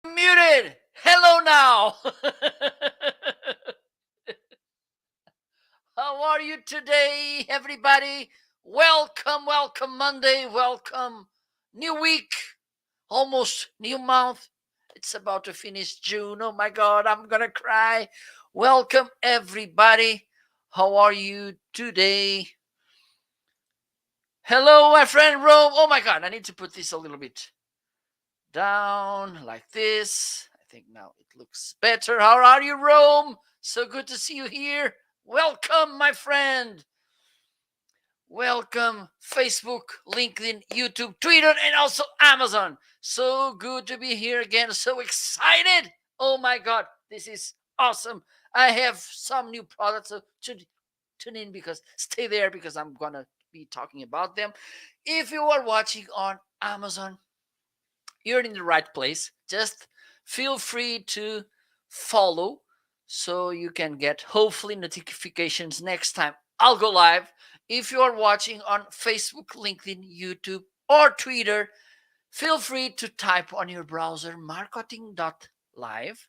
Muted. Hello now. How are you today, everybody? Welcome, welcome Monday, welcome new week, almost new month. It's about to finish June. Oh my God, I'm gonna cry. Welcome, everybody. How are you today? Hello, my friend Rome. Oh my God, I need to put this a little bit down like this. I think now it looks better. How are you, Rome? So good to see you here. Welcome, my friend. Welcome, Facebook, LinkedIn, YouTube, Twitter, and also Amazon. So good to be here again. So excited. Oh my God, this is awesome. I have some new products. So tune in because stay there because I'm going to be talking about them. If you are watching on Amazon, you're in the right place. Just feel free to follow so you can get hopefully notifications next time I'll go live. If you're watching on Facebook, LinkedIn, YouTube, or Twitter, feel free to type on your browser marketing.live.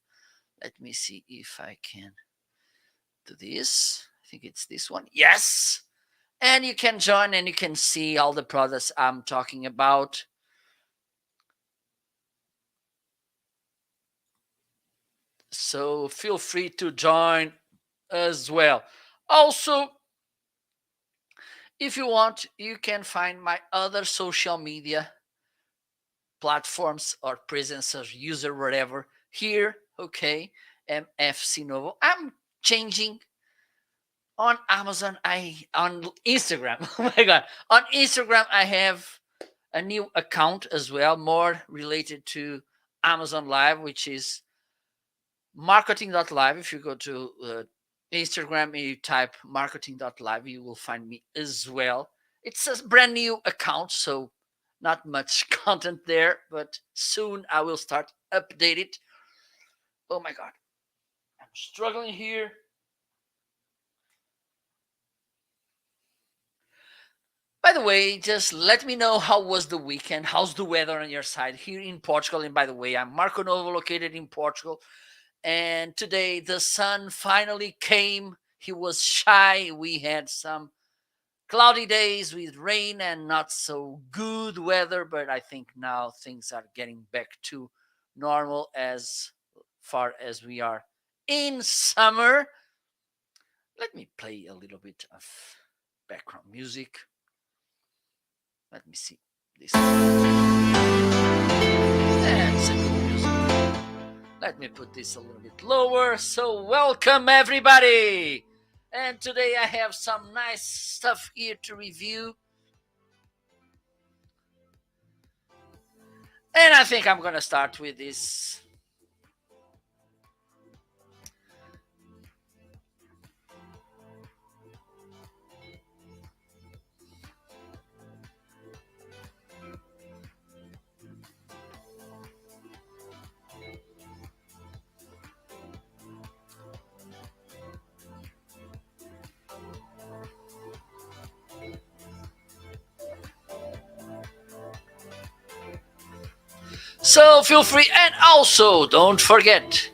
Let me see if I can do this. I think it's this one. Yes. And you can join and you can see all the products I'm talking about. So feel free to join as well. Also, if you want, you can find my other social media platforms or presence or user whatever here. Okay, MFC Novo. I'm changing on Amazon. I on Instagram. Oh my God, on Instagram I have a new account as well, more related to Amazon Live, which is marketing.live. If you go to Instagram and you type marketing.live, you will find me as well. It's a brand new account, so not much content there, but soon I will start update it. Oh my God, I'm struggling here. By the way, just let me know how was the weekend. How's the weather on your side here in Portugal? And by the way, I'm Marco Novo, located in Portugal. And today the sun finally came. He was shy. We had some cloudy days with rain and not so good weather, but I think now things are getting back to normal as far as we are in summer. Let me play a little bit of background music. Let me see this. That's a good music. Let me put this a little bit lower. So, welcome everybody. And today I have some nice stuff here to review. And I think I'm going to start with this. So feel free, and also don't forget.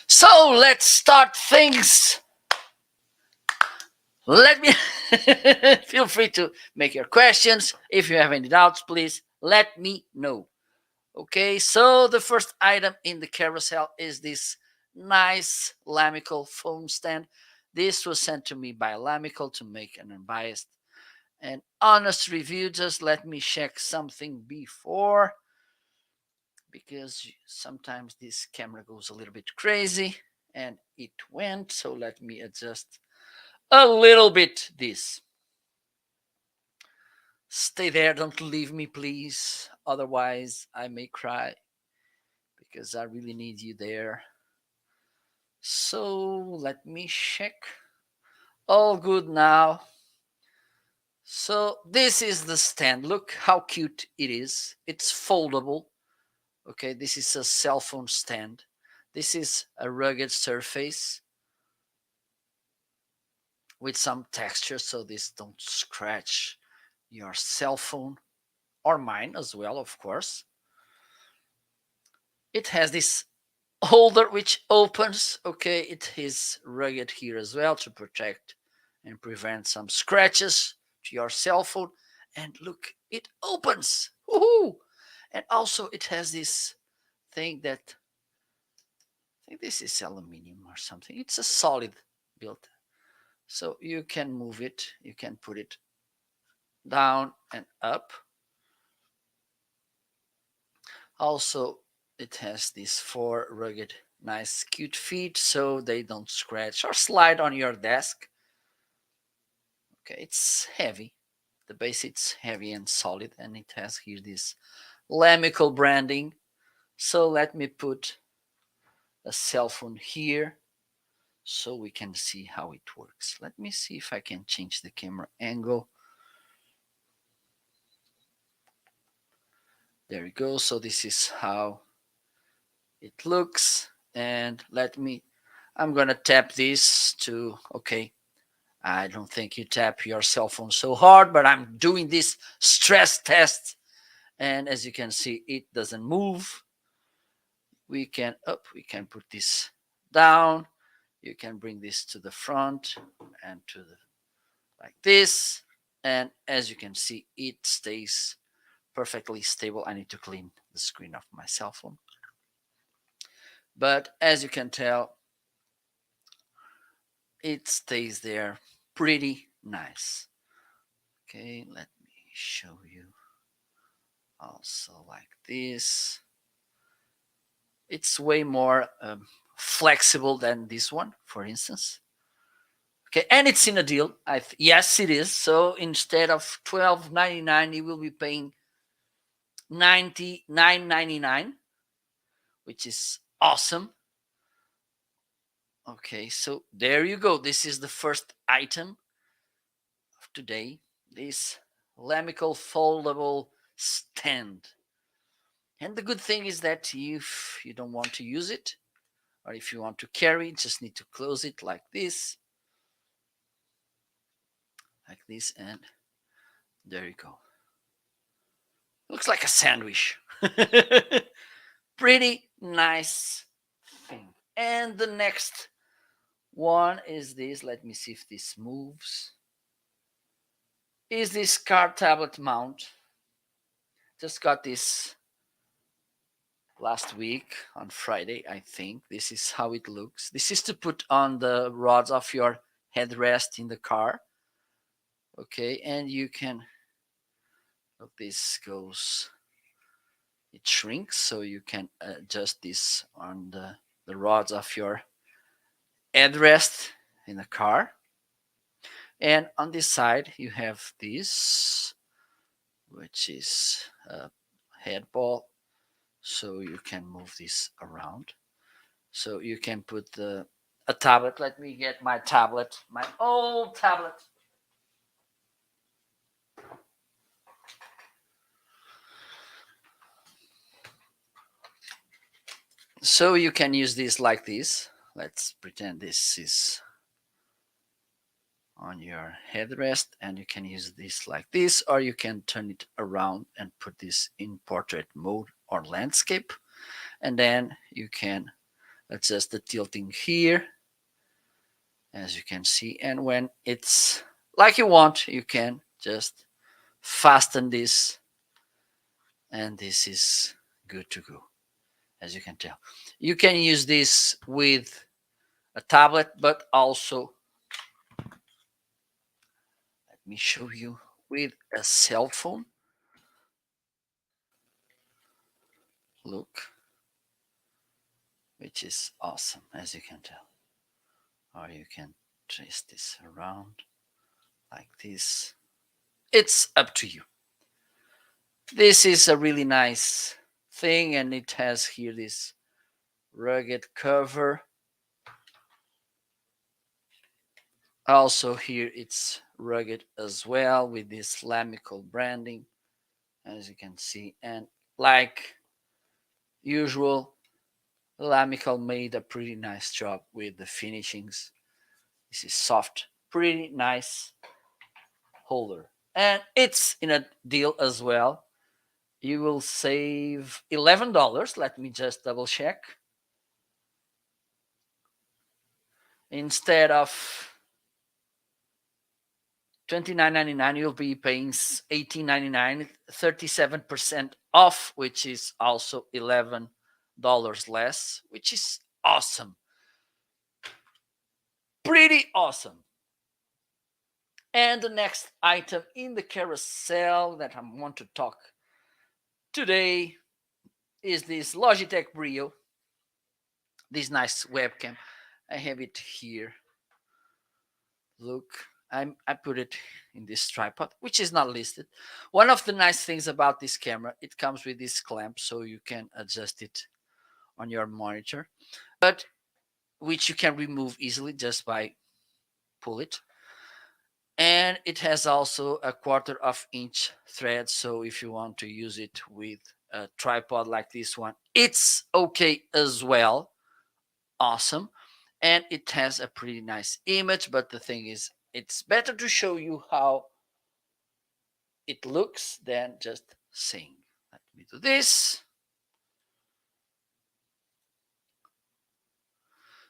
So let's start things. Let me feel free to make your questions. If you have any doubts, please let me know. Okay, so the first item in the carousel is this nice Lamical foam stand. This was sent to me by Lamical to make an unbiased and honest review. Just let me check something before, because sometimes this camera goes a little bit crazy, and it went. So let me adjust a little bit this. Stay there, don't leave me, please. Otherwise, I may cry. because I really need you there. So let me check. All good now. So this is the stand. Look how cute it is. It's foldable. Okay, this is a cell phone stand. This is a rugged surface with some texture so this don't scratch your cell phone or mine as well, of course. It has this holder which opens. Okay, it is rugged here as well to protect and prevent some scratches to your cell phone. And look, it opens. Woohoo! And also it has this thing that I think this is aluminium or something. It's a solid build. So you can move it, you can put it down and up. Also, it has these four rugged, nice, cute feet so they don't scratch or slide on your desk. Okay, it's heavy. The base it's heavy and solid, and it has here this Lamical branding. So let me put a cell phone here so we can see how it works. Let me see if I can change the camera angle. There we go. So this is how it looks. And I'm gonna tap this to, okay, I don't think you tap your cell phone so hard, but I'm doing this stress test. And as you can see, it doesn't move. We can put this down. You can bring this to the front and to the like this. And as you can see, it stays perfectly stable. I need to clean the screen of my cell phone. But as you can tell, it stays there pretty nice. Okay, let me show you also like this. It's way more flexible than this one, for instance. Okay, and it's in a deal. Yes, it is. So instead of $12.99, you will be paying $99.99, which is awesome. Okay, so there you go. This is the first item of today. This Lamical foldable stand. And the good thing is that if you don't want to use it, or if you want to carry it, just need to close it like this, and there you go. Looks like a sandwich. Pretty nice thing. And the next one is this. Let me see if this moves. Is this car tablet mount. Just got this last week on Friday, I think. This is how it looks. This is to put on the rods of your headrest in the car. Okay, and you can look, this goes, it shrinks, so you can adjust this on the rods of your headrest in the car. And on this side you have this, which is a head ball, so you can move this around. So you can put a tablet. Let me get my tablet, my old tablet. So you can use this like this. Let's pretend this is on your headrest, and you can use this like this, or you can turn it around and put this in portrait mode or landscape, and then you can adjust the tilting here, as you can see. And when it's like you want, you can just fasten this, and this is good to go. As you can tell, you can use this with a tablet, but also, let me show you, with a cell phone. Look, which is awesome, as you can tell. Or you can trace this around like this. It's up to you. This is a really nice thing, and it has here this rugged cover. Also here it's rugged as well with this Lamical branding, as you can see. And like usual, Lamical made a pretty nice job with the finishings. This is soft, pretty nice holder. And it's in a deal as well. You will save $11. Let me just double check. Instead of $29.99, you'll be paying $18.99, 37% off, which is also $11 less, which is awesome. Pretty awesome. And the next item in the carousel that I want to talk today is this Logitech Brio. This nice webcam. I have it here. Look, I put it in this tripod, which is not listed. One of the nice things about this camera, it comes with this clamp, so you can adjust it on your monitor, but which you can remove easily just by pull it. And it has also a 1/4 inch thread, so if you want to use it with a tripod like this one, it's okay as well. Awesome. And it has a pretty nice image, but the thing is, it's better to show you how it looks than just saying. Let me do this.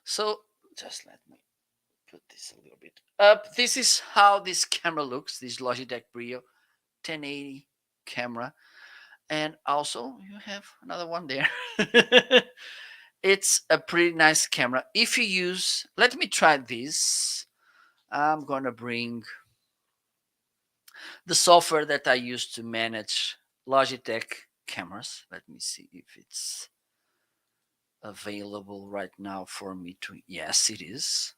So just let me put this a little bit up. This is how this camera looks, this Logitech Brio 1080 camera. And also you have another one there. It's a pretty nice camera. If you use, let me try this. I'm going to bring the software that I use to manage Logitech cameras. Let me see if it's available right now for me to. Yes, it is.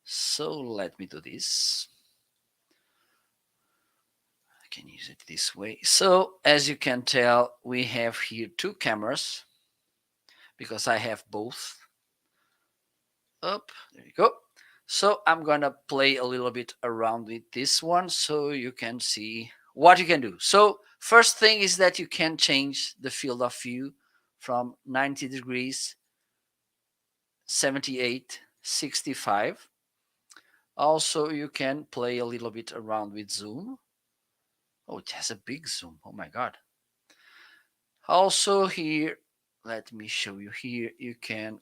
So let me do this. I can use it this way. So as you can tell, we have here two cameras because I have both. Up, there you go. So I'm gonna play a little bit around with this one so you can see what you can do. So first thing is that you can change the field of view from 90 degrees, 78, 65. Also, you can play a little bit around with zoom. Oh, it has a big zoom. Oh my God. Also here, let me show you here, you can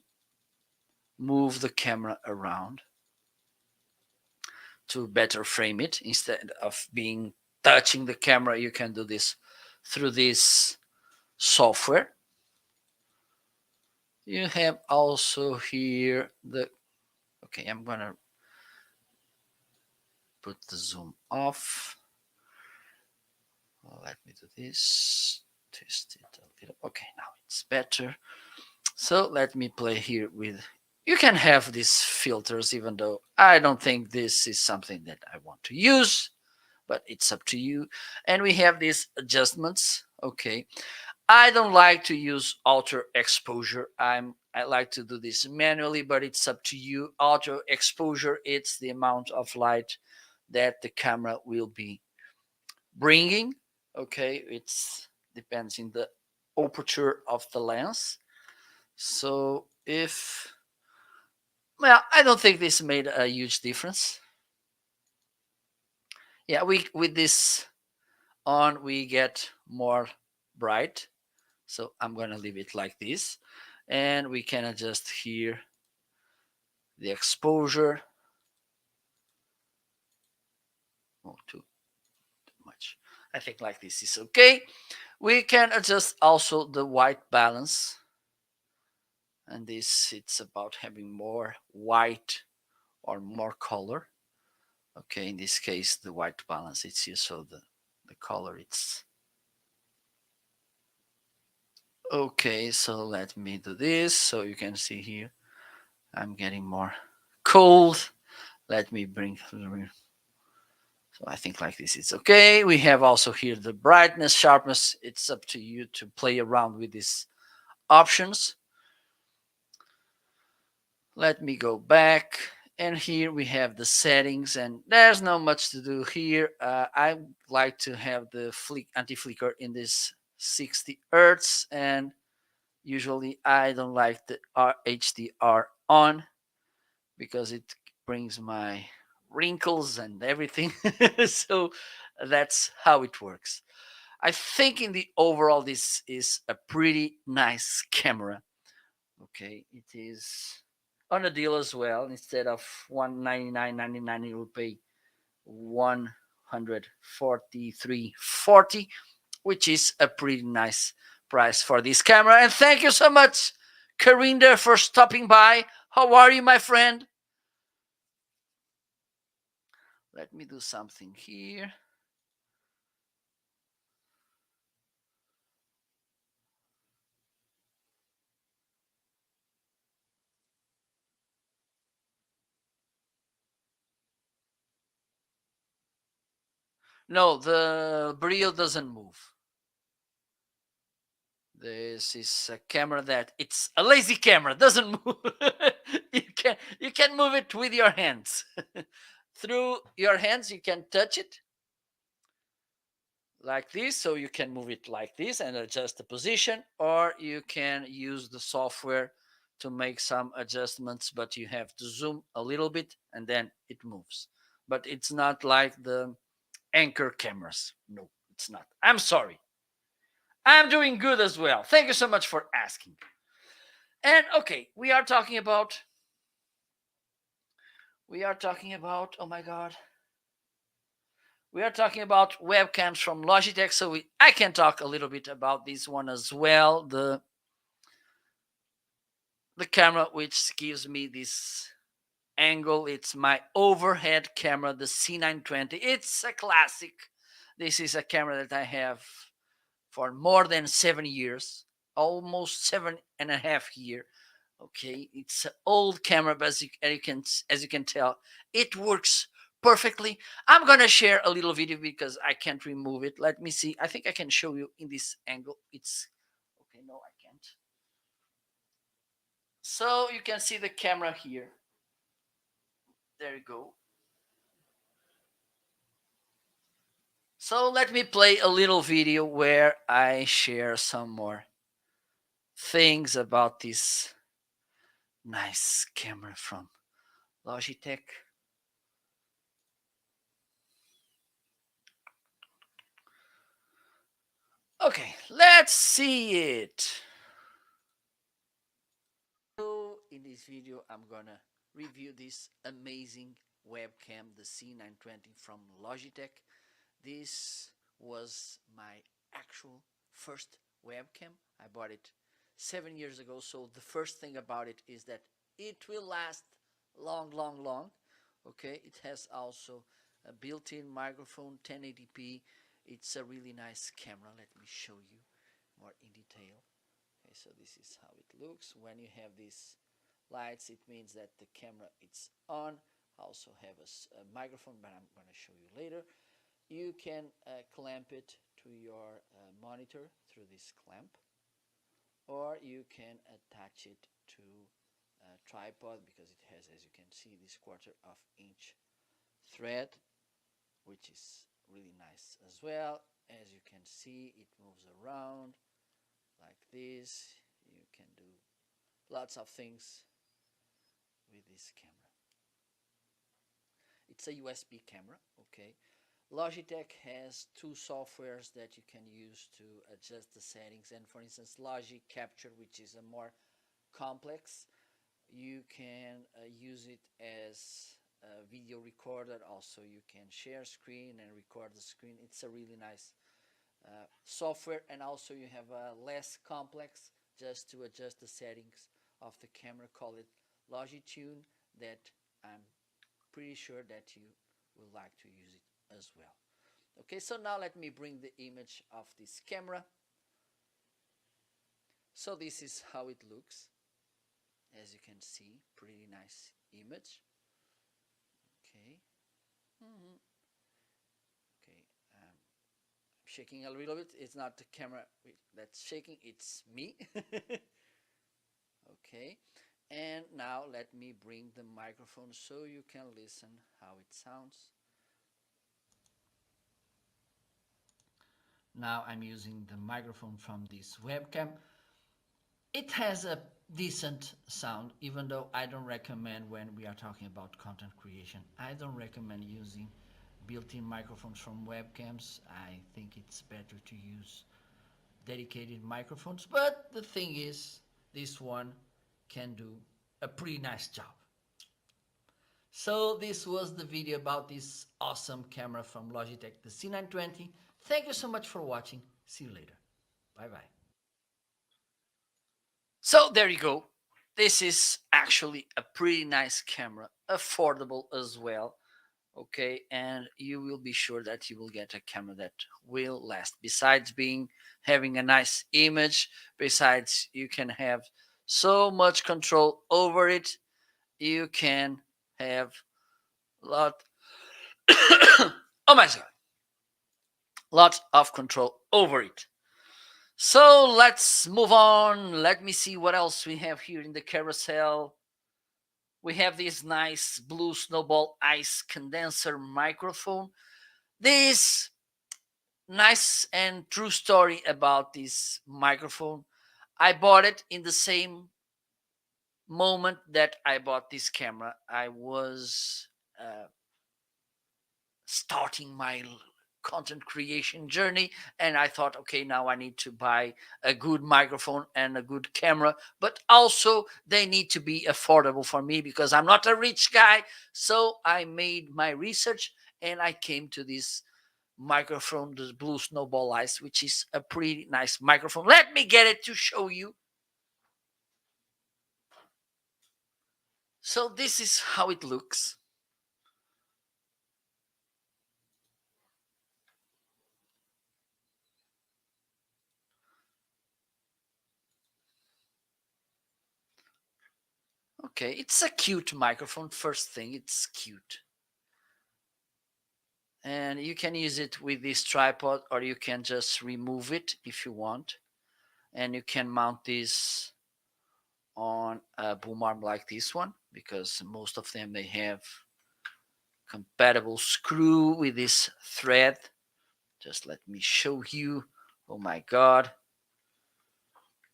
move the camera around to better frame it. Instead of being touching the camera, you can do this through this software. You have also here the, okay, I'm gonna put the zoom off. Let me do this, twist it a little. Okay, now it's better. So let me play here with, you can have these filters, even though I don't think this is something that I want to use, but it's up to you. And we have these adjustments. Okay, I don't like to use auto exposure. I like to do this manually, but it's up to you. Auto exposure, it's the amount of light that the camera will be bringing. Okay, it's depends in the aperture of the lens. So if, well, I don't think this made a huge difference. Yeah, we with this on we get more bright. So I'm gonna leave it like this, and we can adjust here the exposure. Oh, too much. I think like this is okay. We can adjust also the white balance, and this it's about having more white or more color. Okay, in this case the white balance it's here, so the color it's okay. So let me do this so you can see here I'm getting more cold. Let me bring, so I think like this it's okay. We have also here the brightness, sharpness. It's up to you to play around with these options. Let me go back. And here we have the settings, and there's not much to do here. I like to have the anti-flicker in this 60 hertz, and usually I don't like the HDR on because it brings my wrinkles and everything. So that's how it works. I think in the overall, this is a pretty nice camera. Okay, it is on a deal as well. Instead of 199.99, you will pay 143.40, which is a pretty nice price for this camera. And thank you so much, Karinda, for stopping by. How are you, my friend? Let me do something here. No, the Brio doesn't move. This is a camera that it's a lazy camera, doesn't move. You can move it with your hands. Through your hands you can touch it like this, so you can move it like this and adjust the position, or you can use the software to make some adjustments, but you have to zoom a little bit and then it moves. But it's not like the Anchor cameras. No, it's not. I'm sorry. I'm doing good as well. Thank you so much for asking. And okay, we are talking about oh my god. We are talking about webcams from Logitech, so I can talk a little bit about this one as well. The camera which gives me this angle, it's my overhead camera, the C920. It's a classic. This is a camera that I have for more than 7 years, almost 7.5 years. Okay, it's an old camera, but as you can tell, it works perfectly. I'm gonna share a little video because I can't remove it. Let me see. I think I can show you in this angle. It's okay. No, I can't. So you can see the camera here. There you go. So let me play a little video where I share some more things about this nice camera from Logitech. Okay, let's see it. So in this video, I'm gonna review this amazing webcam, the C920 from Logitech. This was my actual first webcam. I bought it 7 years ago. So the first thing about it is that it will last long, long, long. Okay, it has also a built-in microphone, 1080p. It's a really nice camera. Let me show you more in detail. Okay, so this is how it looks. When you have these lights, it means that the camera is on. I also have a microphone, but I'm going to show you later. You can clamp it to your monitor through this clamp, or you can attach it to a tripod because it has, as you can see, this 1/4 inch thread, which is really nice as well. As you can see, it moves around like this. You can do lots of things with this camera. It's a USB camera, okay. Logitech has two softwares that you can use to adjust the settings, and for instance Logic Capture, which is a more complex, you can use it as a video recorder. Also you can share screen and record the screen. It's a really nice software, and also you have a less complex just to adjust the settings of the camera. Call it Logitune, that I'm pretty sure that you will like to use it as well. Okay, so now let me bring the image of this camera. So this is how it looks. As you can see, pretty nice image. Okay. Mm-hmm. Okay, I'm shaking a little bit. It's not the camera that's shaking, it's me. Okay, And now let me bring the microphone so you can listen how it sounds. Now I'm using the microphone from this webcam. It has a decent sound, even though I don't recommend, when we are talking about content creation, I don't recommend using built-in microphones from webcams. I think it's better to use dedicated microphones, but the thing is, this one can do a pretty nice job. So this was the video about this awesome camera from Logitech, the C920. Thank you so much for watching. See you later. Bye bye. So there you go. This is actually a pretty nice camera, affordable as well. Okay, and you will be sure that you will get a camera that will last. Besides being having a nice image, besides you can have so much control over it, you can have lot oh my god, lot of control over it. So let's move on. Let me see what else we have here in the carousel. We have this nice blue snowball ice condenser microphone. This nice and true story about this microphone. I bought it in the same moment that I bought this camera. I was starting my content creation journey, and I thought, okay, now I need to buy a good microphone and a good camera, but also they need to be affordable for me because I'm not a rich guy. So I made my research and I came to this microphone, the Blue Snowball Ice, which is a pretty nice microphone. Let me get it to show you. So this is how it looks. Okay, it's a cute microphone. First thing, it's cute. And you can use it with this tripod, or you can just remove it if you want. And you can mount this on a boom arm like this one, because most of them, they have compatible screw with this thread. Just let me show you. Oh my god.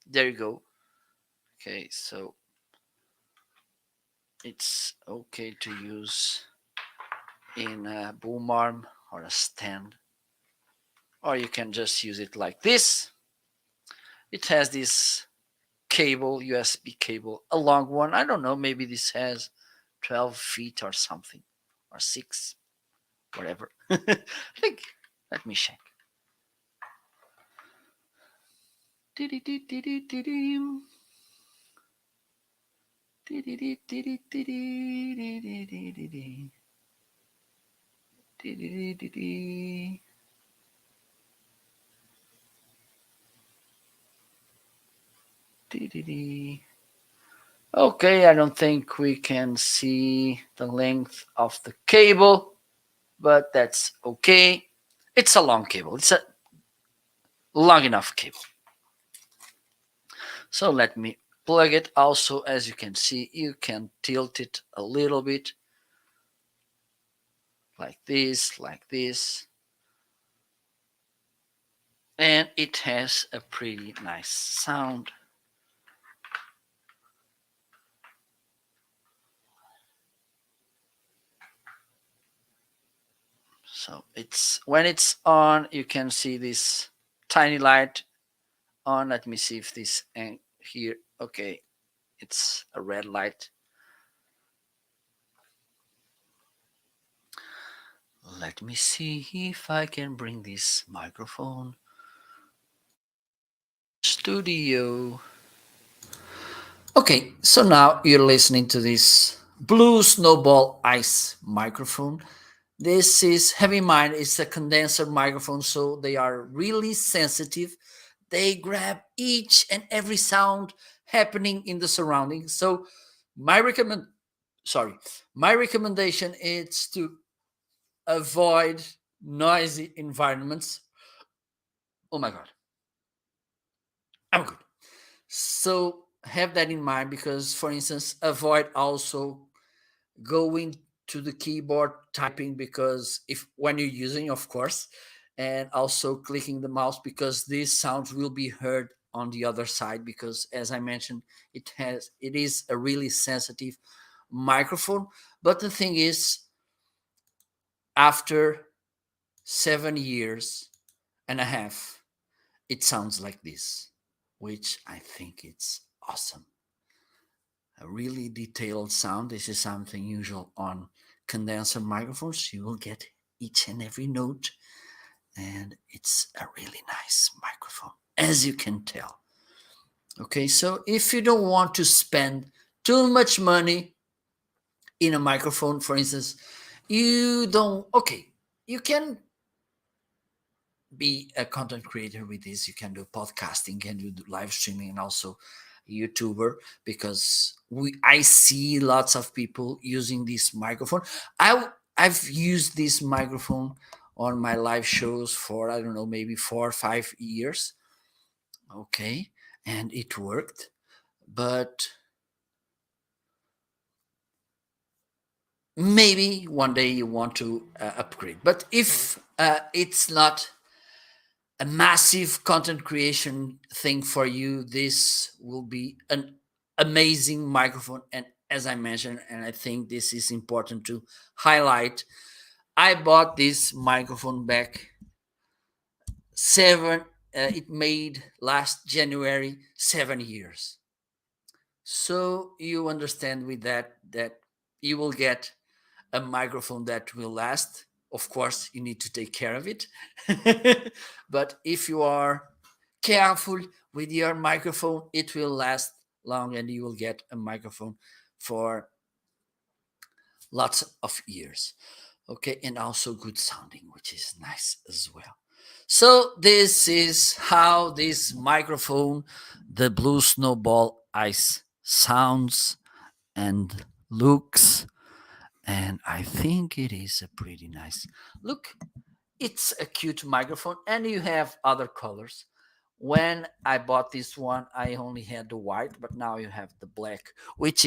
There you go. Okay, so it's okay to use in a boom arm or a stand, or you can just use it like this. It has this cable, USB cable, a long one. I don't know, maybe this has 12 feet or something, or 6, whatever. I think, let me check. Okay, I don't think we can see the length of the cable, but that's okay. It's a long cable. It's a long enough cable. So let me plug it. Also, as you can see, you can tilt it a little bit like this, and it has a pretty nice sound. So it's when it's on, you can see this tiny light on. Let me see if this and here. Okay, it's a red light. Let me see if I can bring this microphone studio. Okay, so now you're listening to this Blue Snowball Ice microphone. This is, have in mind, it's a condenser microphone, so they are really sensitive. They grab each and every sound happening in the surroundings. So my recommend sorry, my recommendation is to avoid noisy environments. Oh my god. I'm good. So have that in mind because, for instance, avoid also going to the keyboard typing because if when you're using, of course, and also clicking the mouse because these sounds will be heard on the other side because, as I mentioned, it is a really sensitive microphone. But the thing is, after 7 years and a half, it sounds like this, which I think it's awesome. A really detailed sound. This is something usual on condenser microphones. You will get each and every note, and it's a really nice microphone, as you can tell. Okay, so if you don't want to spend too much money in a microphone, for instance, you don't, okay, you can be a content creator with this. You can do podcasting, can do live streaming, and also YouTuber because I see lots of people using this microphone. I've used this microphone on my live shows for I don't know maybe 4 or 5 years. Okay, and it worked, but maybe one day you want to upgrade. But if it's not a massive content creation thing for you, this will be an amazing microphone. And as I mentioned, and I think this is important to highlight, I bought this microphone back it made last January 7 years. So you understand with that you will get a microphone that will last. Of course, you need to take care of it. But if you are careful with your microphone, it will last long and you will get a microphone for lots of years. Okay, and also good sounding, which is nice as well. So, this is how this microphone, the Blue Snowball Ice, sounds and looks, and I think it is a pretty nice look. It's a cute microphone, and you have other colors. When I bought this one, I only had the white, but now you have the black, which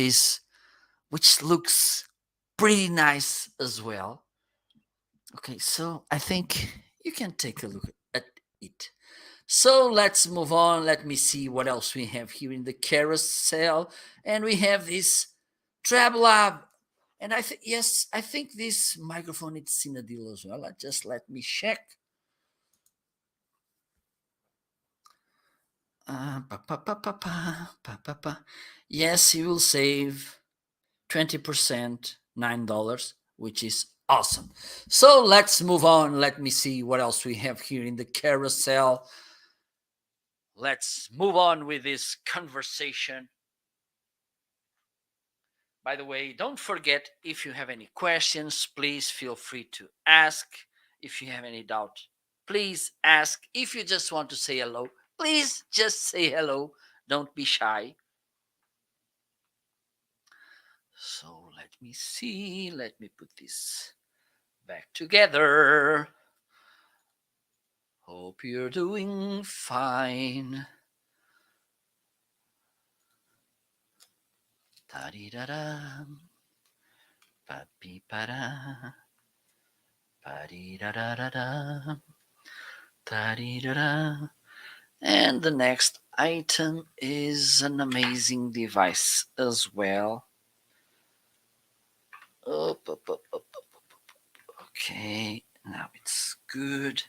looks pretty nice as well. Okay, so I think you can take a look at it. So let's move on. Let me see what else we have here in the carousel. And we have this TrabLab. And I think, yes, I think this microphone is in a deal as well. Just let me check. Pa, pa, pa, pa, pa, pa, pa, pa. Yes, you will save 20%, $9, which is awesome. So let's move on. Let me see what else we have here in the carousel. Let's move on with this conversation. By the way, don't forget, if you have any questions, please feel free to ask. If you have any doubt, please ask. If you just want to say hello, please just say hello. Don't be shy. So let me see. Let me put this back together. Hope you're doing fine. Ta-di-da-da. Pa-pi-pa-da. Pa-di-da-da-da-da. Ta-di-da-da. And the next item is an amazing device as well. Up, up, up, up, up, up. Okay, now it's good.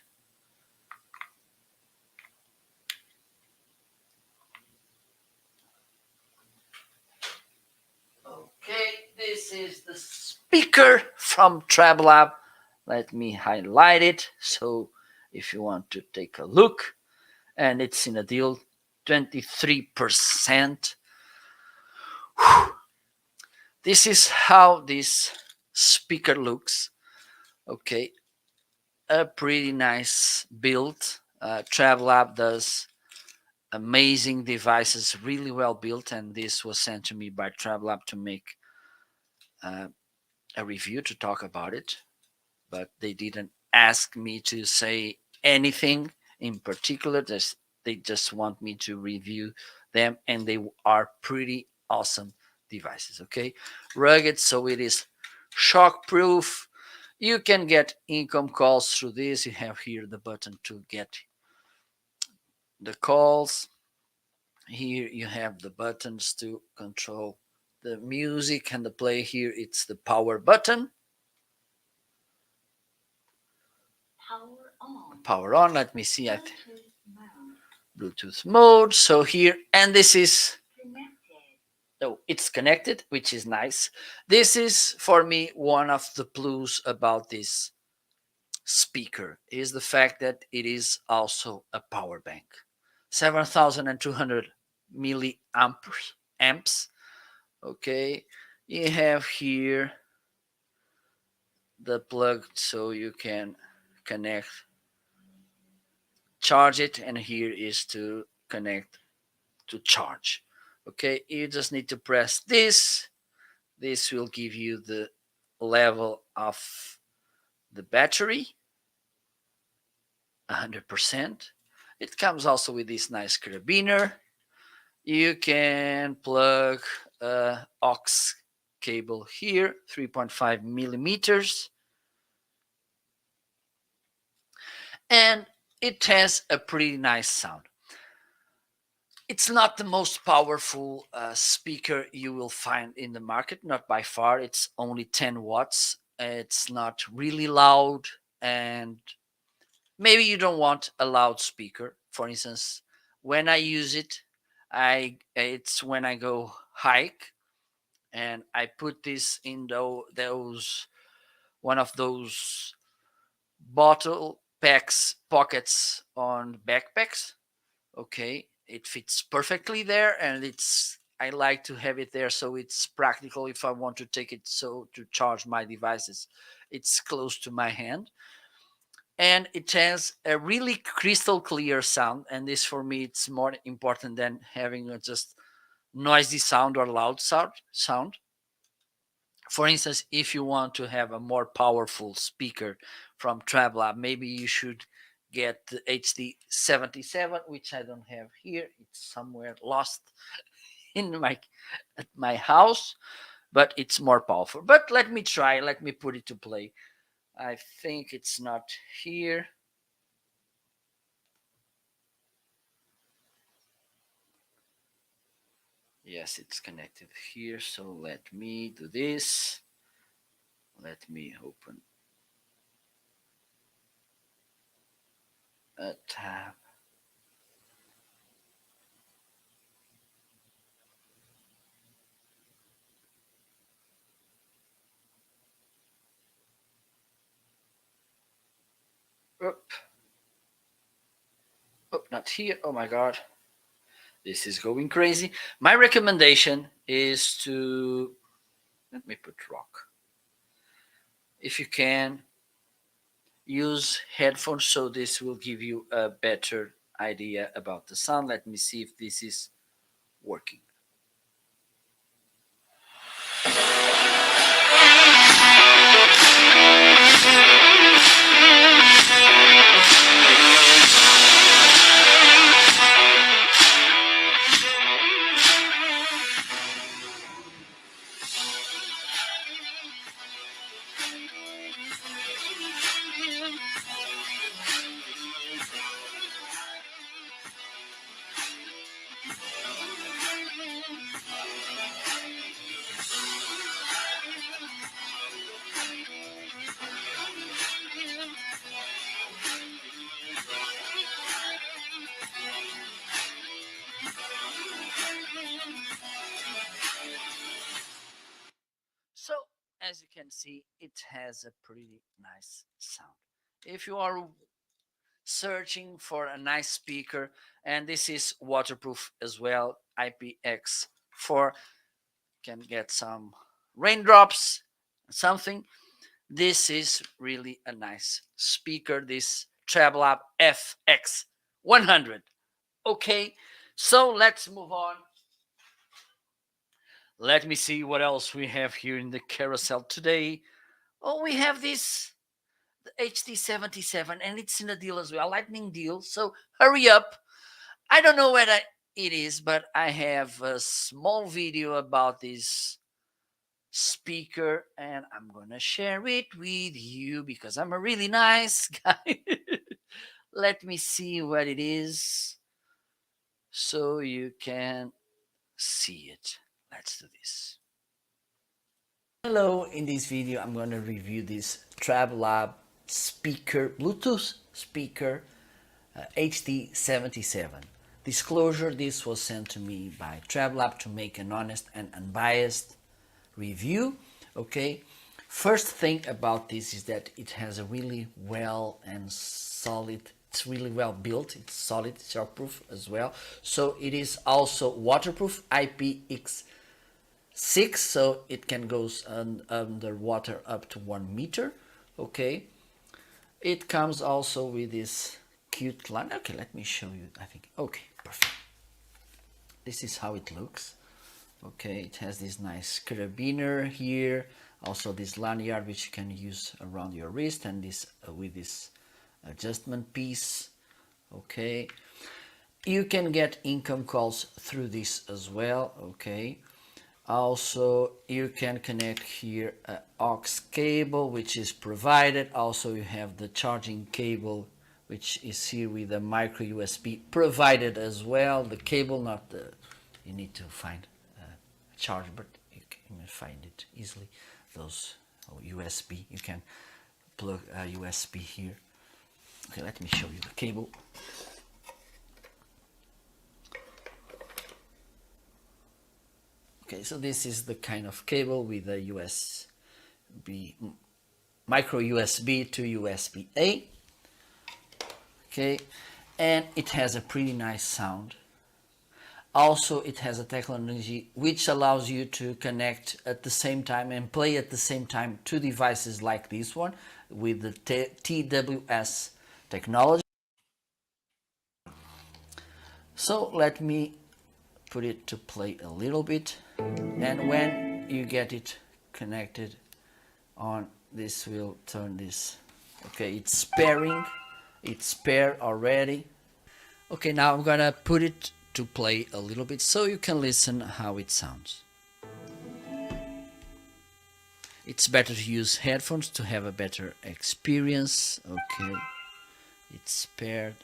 Okay, this is the speaker from TrabLab. Let me highlight it. So if you want to take a look, and it's in a deal 23%. Whew. This is how this speaker looks. Okay, a pretty nice build. TrabLab does amazing devices, really well built, and this was sent to me by TrabLab to make a review to talk about it. But they didn't ask me to say anything in particular. They just want me to review them, and they are pretty awesome devices. Okay, rugged, so it is shock proof. You can get income calls through this. You have here the button to get the calls. Here you have the buttons to control the music and the play. Here it's the power button. Power on. Let me see. Bluetooth mode. So here, and this is, oh, it's connected, which is nice. This is for me one of the plus about this speaker is the fact that it is also a power bank. 7,200 milliamps amps. Okay, you have here the plug so you can connect, charge it, and here is to connect to charge. Okay, you just need to press this. This will give you the level of the battery, 100%. It comes also with this nice carabiner. You can plug a aux cable here, 3.5 millimeters, and it has a pretty nice sound. It's not the most powerful speaker you will find in the market, not by far. It's only 10 watts. It's not really loud, and maybe you don't want a loudspeaker. For instance, when I use it, it's when I go hike and I put this in those one of those bottle packs pockets on backpacks. Okay, it fits perfectly there, and it's, I like to have it there so it's practical if I want to take it so to charge my devices. It's close to my hand, and it has a really crystal clear sound, and this for me it's more important than having a just noisy sound or loud sound. For instance, if you want to have a more powerful speaker from TravelLab, maybe you should get the HD77, which I don't have here. It's somewhere lost in my at my house, but it's more powerful. But let me try. Let me put it to play. I think it's not here. Yes, it's connected here. So let me do this. Let me open a tab. Oop. Oh, not here. Oh my god. This is going crazy. My recommendation is to, let me put rock. If you can, use headphones so this will give you a better idea about the sound. Let me see if this is working. So, as you can see, it has a pretty nice sound. If you are searching for a nice speaker, and this is waterproof as well, IPX4, can get some raindrops, something. This is really a nice speaker, this TravelLab FX100. Okay, so let's move on. Let me see what else we have here in the carousel today. Oh, we have this the HD77, and it's in a deal as well, a lightning deal. So hurry up. I don't know whether it is, but I have a small video about this speaker and I'm gonna share it with you because I'm a really nice guy. Let me see what it is so you can see it. Let's do this. Hello, in this video I'm going to review this TravLab speaker, Bluetooth speaker HD77. Disclosure, this was sent to me by TravLab to make an honest and unbiased review. Okay, first thing about this is that it has a really well and solid, it's really well built, it's solid, it's shockproof as well. So it is also waterproof, IPX6, so it can go underwater up to 1 meter. Okay, it comes also with this cute line. Okay, let me show you. I think, okay, perfect. This is how it looks. Okay, it has this nice carabiner here, also this lanyard which you can use around your wrist, and this with this adjustment piece. Okay, you can get income calls through this as well. Okay, also you can connect here a aux cable which is provided. Also you have the charging cable which is here with a micro USB provided as well. The cable, not the, you need to find a charger, but you can find it easily. Those USB, you can plug a USB here. Okay, let me show you the cable. Okay, so this is the kind of cable with a USB, micro USB to USB-A. Okay, and it has a pretty nice sound. Also, it has a technology which allows you to connect at the same time and play at the same time two devices like this one with the TWS technology. So let me put it to play a little bit, and when you get it connected on, this will turn this. Okay, it's pairing, it's paired already. Okay, now I'm gonna put it to play a little bit so you can listen how it sounds. It's better to use headphones to have a better experience. Okay, it's paired.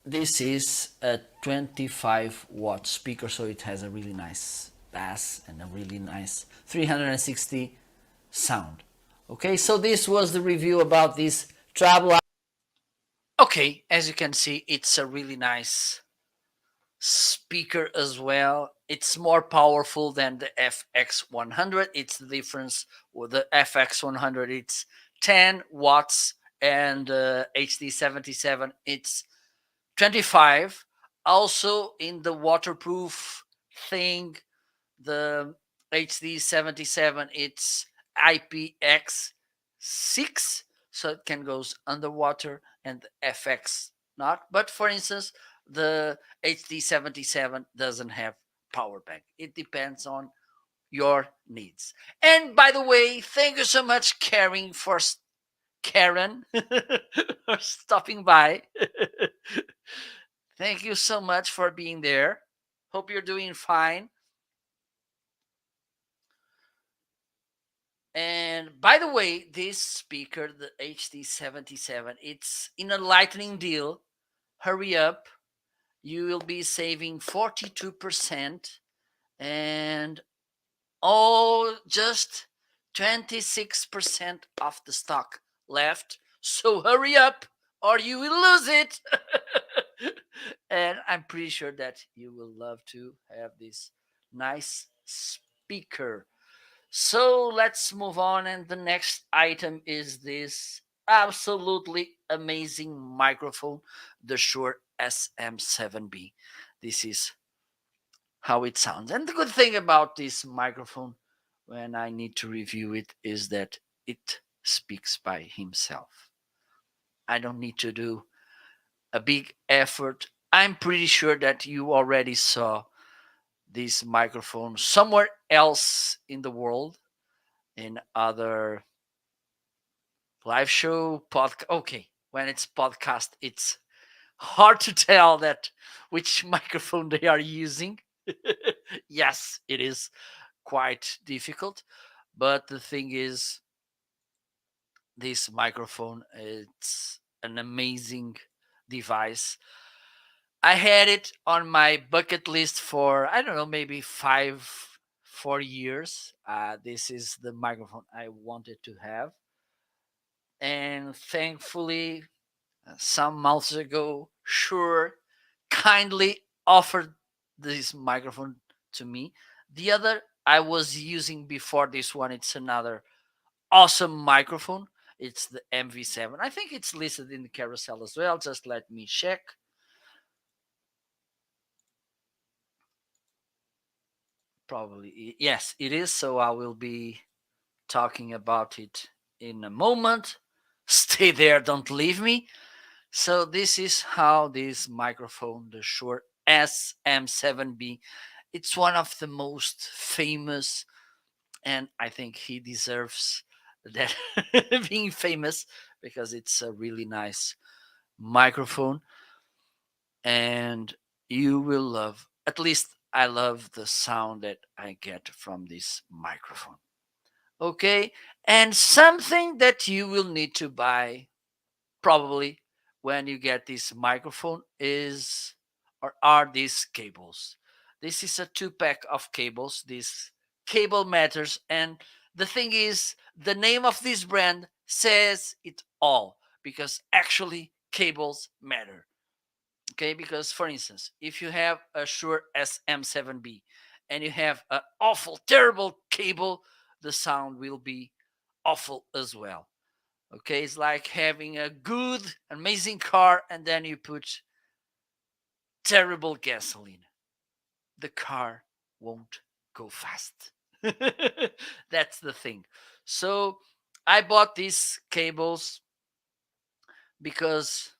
This is a 25-watt speaker, so it has a really nice bass and a really nice 360 sound. Okay, so this was the review about this travel. Okay, as you can see, it's a really nice speaker as well. It's more powerful than the FX100. It's the difference with the FX100. It's 10 watts, and HD77 it's 25. Also in the waterproof thing, the HD77 it's IPX6, so it can goes underwater, and the FX not. But for instance, the HD77 doesn't have power bank. It depends on your needs. And by the way, thank you so much, Karen, for stopping by. Thank you so much for being there. Hope you're doing fine. And by the way, this speaker, the HD77, it's in a lightning deal. Hurry up. you will be saving 42%, and oh, just 26% of the stock left. So hurry up or you will lose it. And I'm pretty sure that you will love to have this nice speaker. So let's move on. And the next item is this absolutely amazing microphone, the Shure SM7B. This is how it sounds. And the good thing about this microphone, when I need to review it, is that it speaks by himself. I don't need to do a big effort. I'm pretty sure that you already saw this microphone somewhere else in the world, in other live show podcast. Okay, when it's podcast, it's hard to tell that which microphone they are using. Yes, it is quite difficult, but the thing is, this microphone, it's an amazing device. I had it on my bucket list for, I don't know, maybe 4 years. This is the microphone I wanted to have, and thankfully, some months ago, Shure kindly offered this microphone to me. The other I was using before this one, it's another awesome microphone. It's the MV7. I think it's listed in the carousel as well. Just let me check. Probably, yes, it is. So I will be talking about it in a moment. Stay there, don't leave me. So this is how this microphone, the Shure SM7B, it's one of the most famous, and I think he deserves that being famous, because it's a really nice microphone, and you will love, at least I love the sound that I get from this microphone. Okay, and something that you will need to buy probably when you get this microphone is, or are these cables. This is a 2 pack of cables. This cable matters, and the thing is, the name of this brand says it all, because actually cables matter. Okay, because for instance, if you have a Shure SM7B and you have an awful terrible cable, the sound will be awful as well. Okay, it's like having a good, amazing car and then you put terrible gasoline. The car won't go fast. That's the thing. So I bought these cables because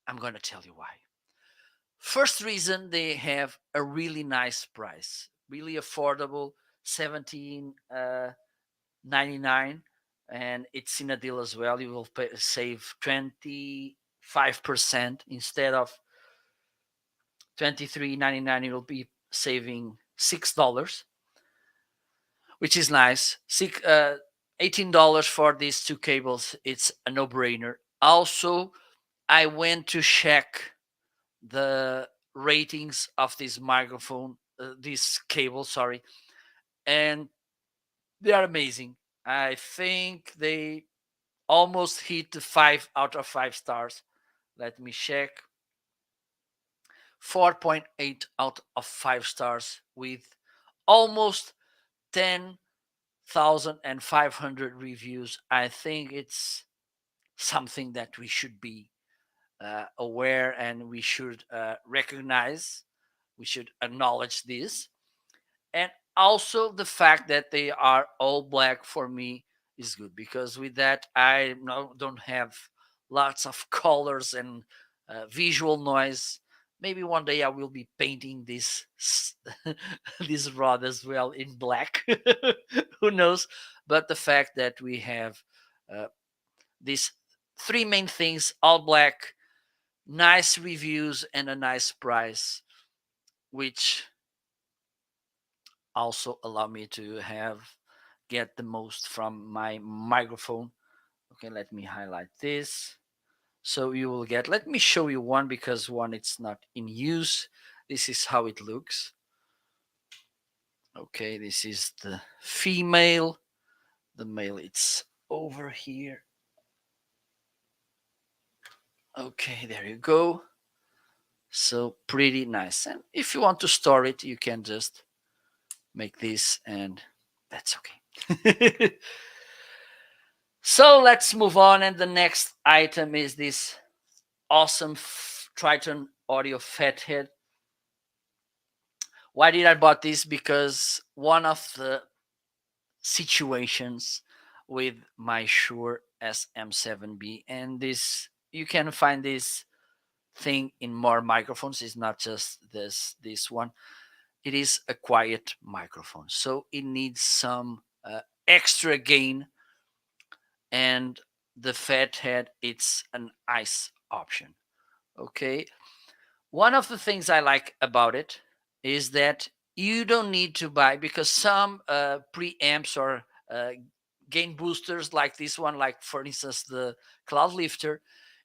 I'm going to tell you why. First reason, they have a really nice price, really affordable, 17.99, and it's in a deal as well. You will save 25% instead of 23.99. You will be saving $6, which is nice. $18 for these two cables. It's a no-brainer. Also, I went to check the ratings of this microphone, this cable, sorry, and they are amazing. I think they almost hit the 5 out of 5 stars. Let me check. 4.8 out of 5 stars with almost 10,500 reviews. I think it's something that we should be aware, and we should recognize. We should acknowledge this. And also the fact that they are all black for me is good, because with that I don't have lots of colors and visual noise. Maybe one day I will be painting this this rod as well in black. Who knows? But the fact that we have uh, these three main things, all black, nice reviews, and a nice price, which also allow me to have get the most from my microphone. Okay, let me highlight this. So you will get, let me show you one because one it's not in use. This is how it looks. Okay, this is the female. The male it's over here. Okay, there you go. So pretty nice. And if you want to store it, you can just make this and that's okay. So let's move on. And the next item is this awesome Triton Audio Fathead. Why did I bought this? Because one of the situations with my Shure SM7B, and this you can find this thing in more microphones. It's not just this one. It is a quiet microphone, so it needs some extra gain, and the Fathead it's an nice option. Okay, one of the things I like about it is that you don't need to buy, because some preamps or gain boosters like this one, like for instance the Cloud Lifter,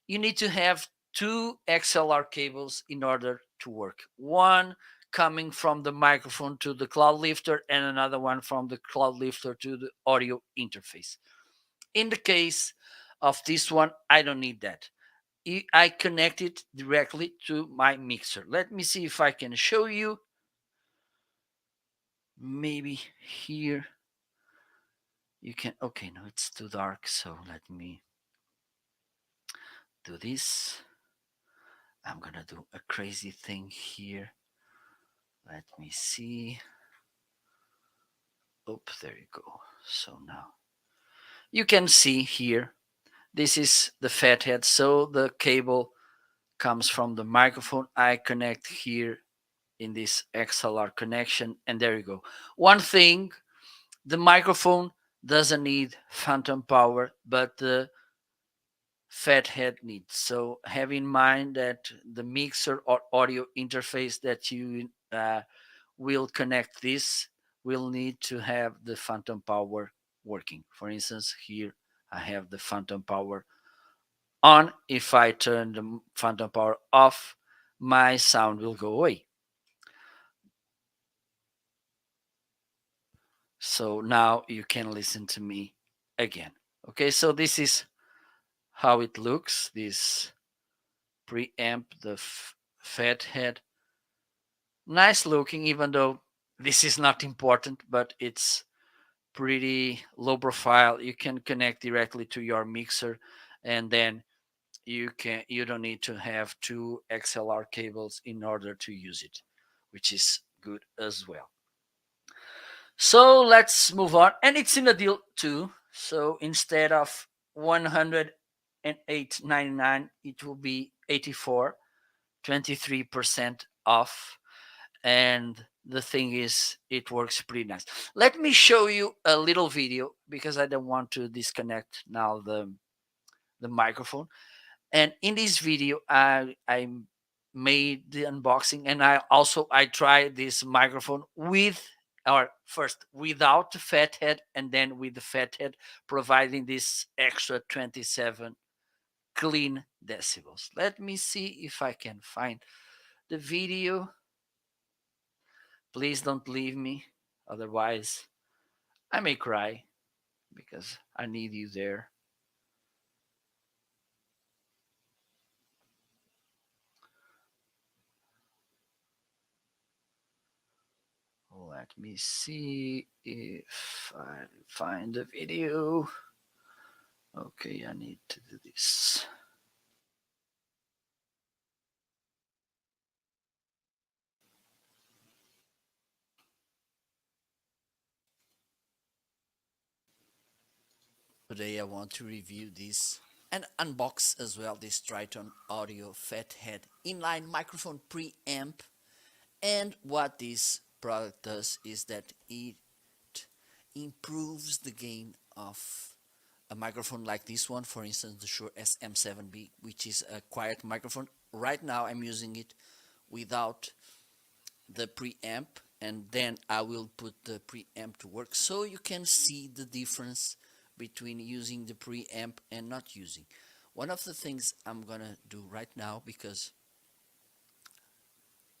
you need to have two XLR cables in order to work. One coming from the microphone to the Cloud Lifter, and another one from the Cloud Lifter to the audio interface. In the case of this one, I don't need that. I connect it directly to my mixer. Let me see if I can show you. Maybe here you can. Okay, no, it's too dark. So let me do this. I'm gonna do a crazy thing here. Let me see. Oh, there you go. So now you can see here. This is the Fathead. So the cable comes from the microphone. I connect here in this XLR connection, and there you go. One thing, the microphone doesn't need phantom power, but the Fathead needs. So have in mind that the mixer or audio interface that you will connect this will need to have the phantom power working. For instance, here I have the phantom power on. If I turn the phantom power off, my sound will go away. So now you can listen to me again. Okay, so this is how it looks. This preamp, the Fathead. Nice looking, even though this is not important, but it's pretty low profile. You can connect directly to your mixer, and then you don't need to have two XLR cables in order to use it, which is good as well. So let's move on. And it's in a deal too. So instead of 108.99, it will be 84, 23% off. And the thing is, it works pretty nice. Let me show you a little video because I don't want to disconnect now the microphone. And in this video, I made the unboxing, and I tried this microphone with, or first without the Fathead, and then with the Fathead, providing this extra 27 clean decibels. Let me see if I can find the video. Please don't leave me, otherwise I may cry because I need you there. Let me see if I find the video. Okay, I need to do this. Today I want to review this and unbox as well this Triton Audio Fathead inline microphone preamp. And what this product does is that it improves the gain of a microphone like this one, for instance the Shure SM7B, which is a quiet microphone. Right now I'm using it without the preamp, and then I will put the preamp to work so you can see the difference between using the preamp and not using. One of the things I'm gonna do right now, because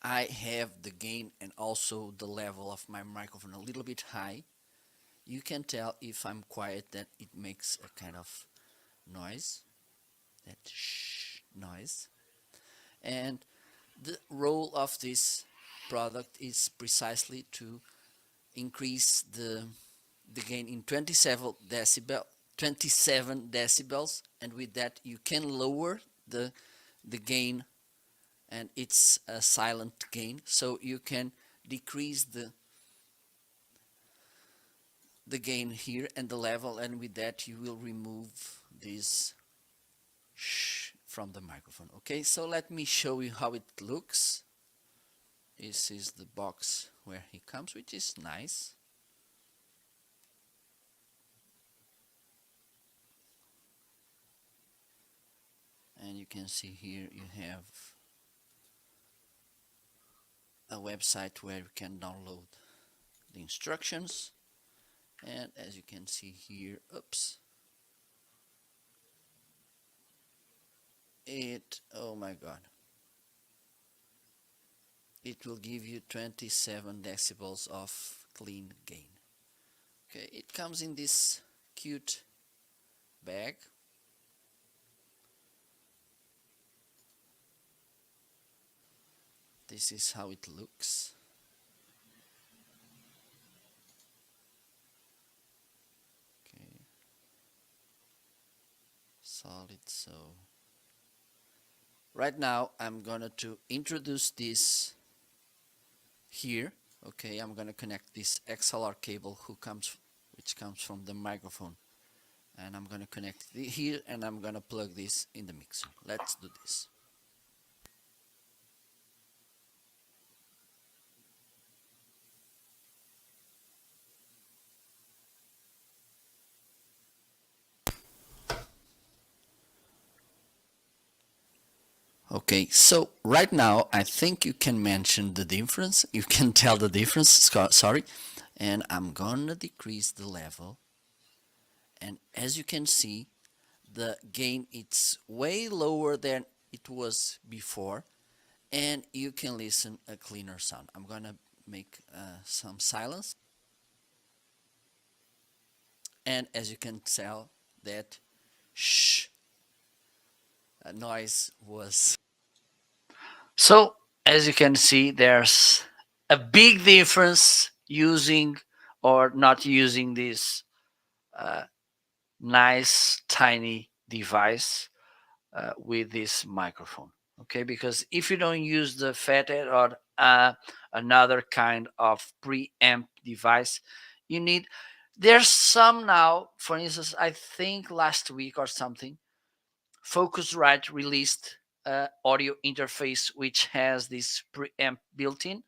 I have the gain and also the level of my microphone a little bit high, you can tell if I'm quiet that it makes a kind of noise, that shh noise. And the role of this product is precisely to increase the gain in 27 decibels, and with that you can lower the gain, and it's a silent gain, so you can decrease the gain here and the level, and with that you will remove this shh from the microphone. Okay, so let me show you how it looks. This is the box where he comes, which is nice. And you can see here you have a website where you can download the instructions, and as you can see here, oops, oh my god, it will give you 27 decibels of clean gain. Okay, it comes in this cute bag. This is how it looks. Okay, solid. So right now I'm gonna to introduce this here. Okay, I'm gonna connect this XLR cable which comes from the microphone, and I'm gonna connect it here, and I'm gonna plug this in the mixer. Let's do this. Okay, so right now I think you can mention the difference. You can tell the difference, sorry. And I'm gonna decrease the level. And as you can see, the gain it's way lower than it was before. And you can listen a cleaner sound. I'm gonna make some silence. And as you can tell, that shh noise was. So as you can see, there's a big difference using or not using this nice tiny device with this microphone. Okay, because if you don't use the fathead or another kind of preamp device, you need. There's some now, for instance, I think last week or something, Focusrite released audio interface which has this preamp built in,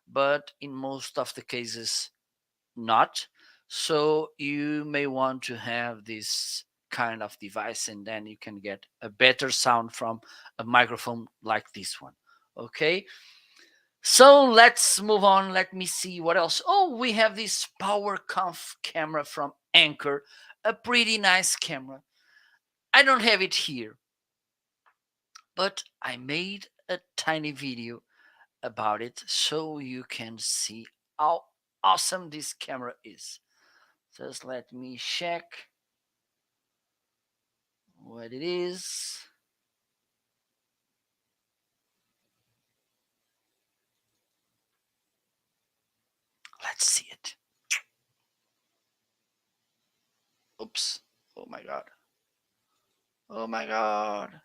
but in most of the cases not. So you may want to have this kind of device, and then you can get a better sound from a microphone like this one. Okay, so let's move on. Let me see what else. Oh, we have this PowerConf camera from Anker, a pretty nice camera. I don't have it here, but I made a tiny video about it so you can see how awesome this camera is. Just let me check what it is. Let's see it. Oops. Oh my god. Oh my god.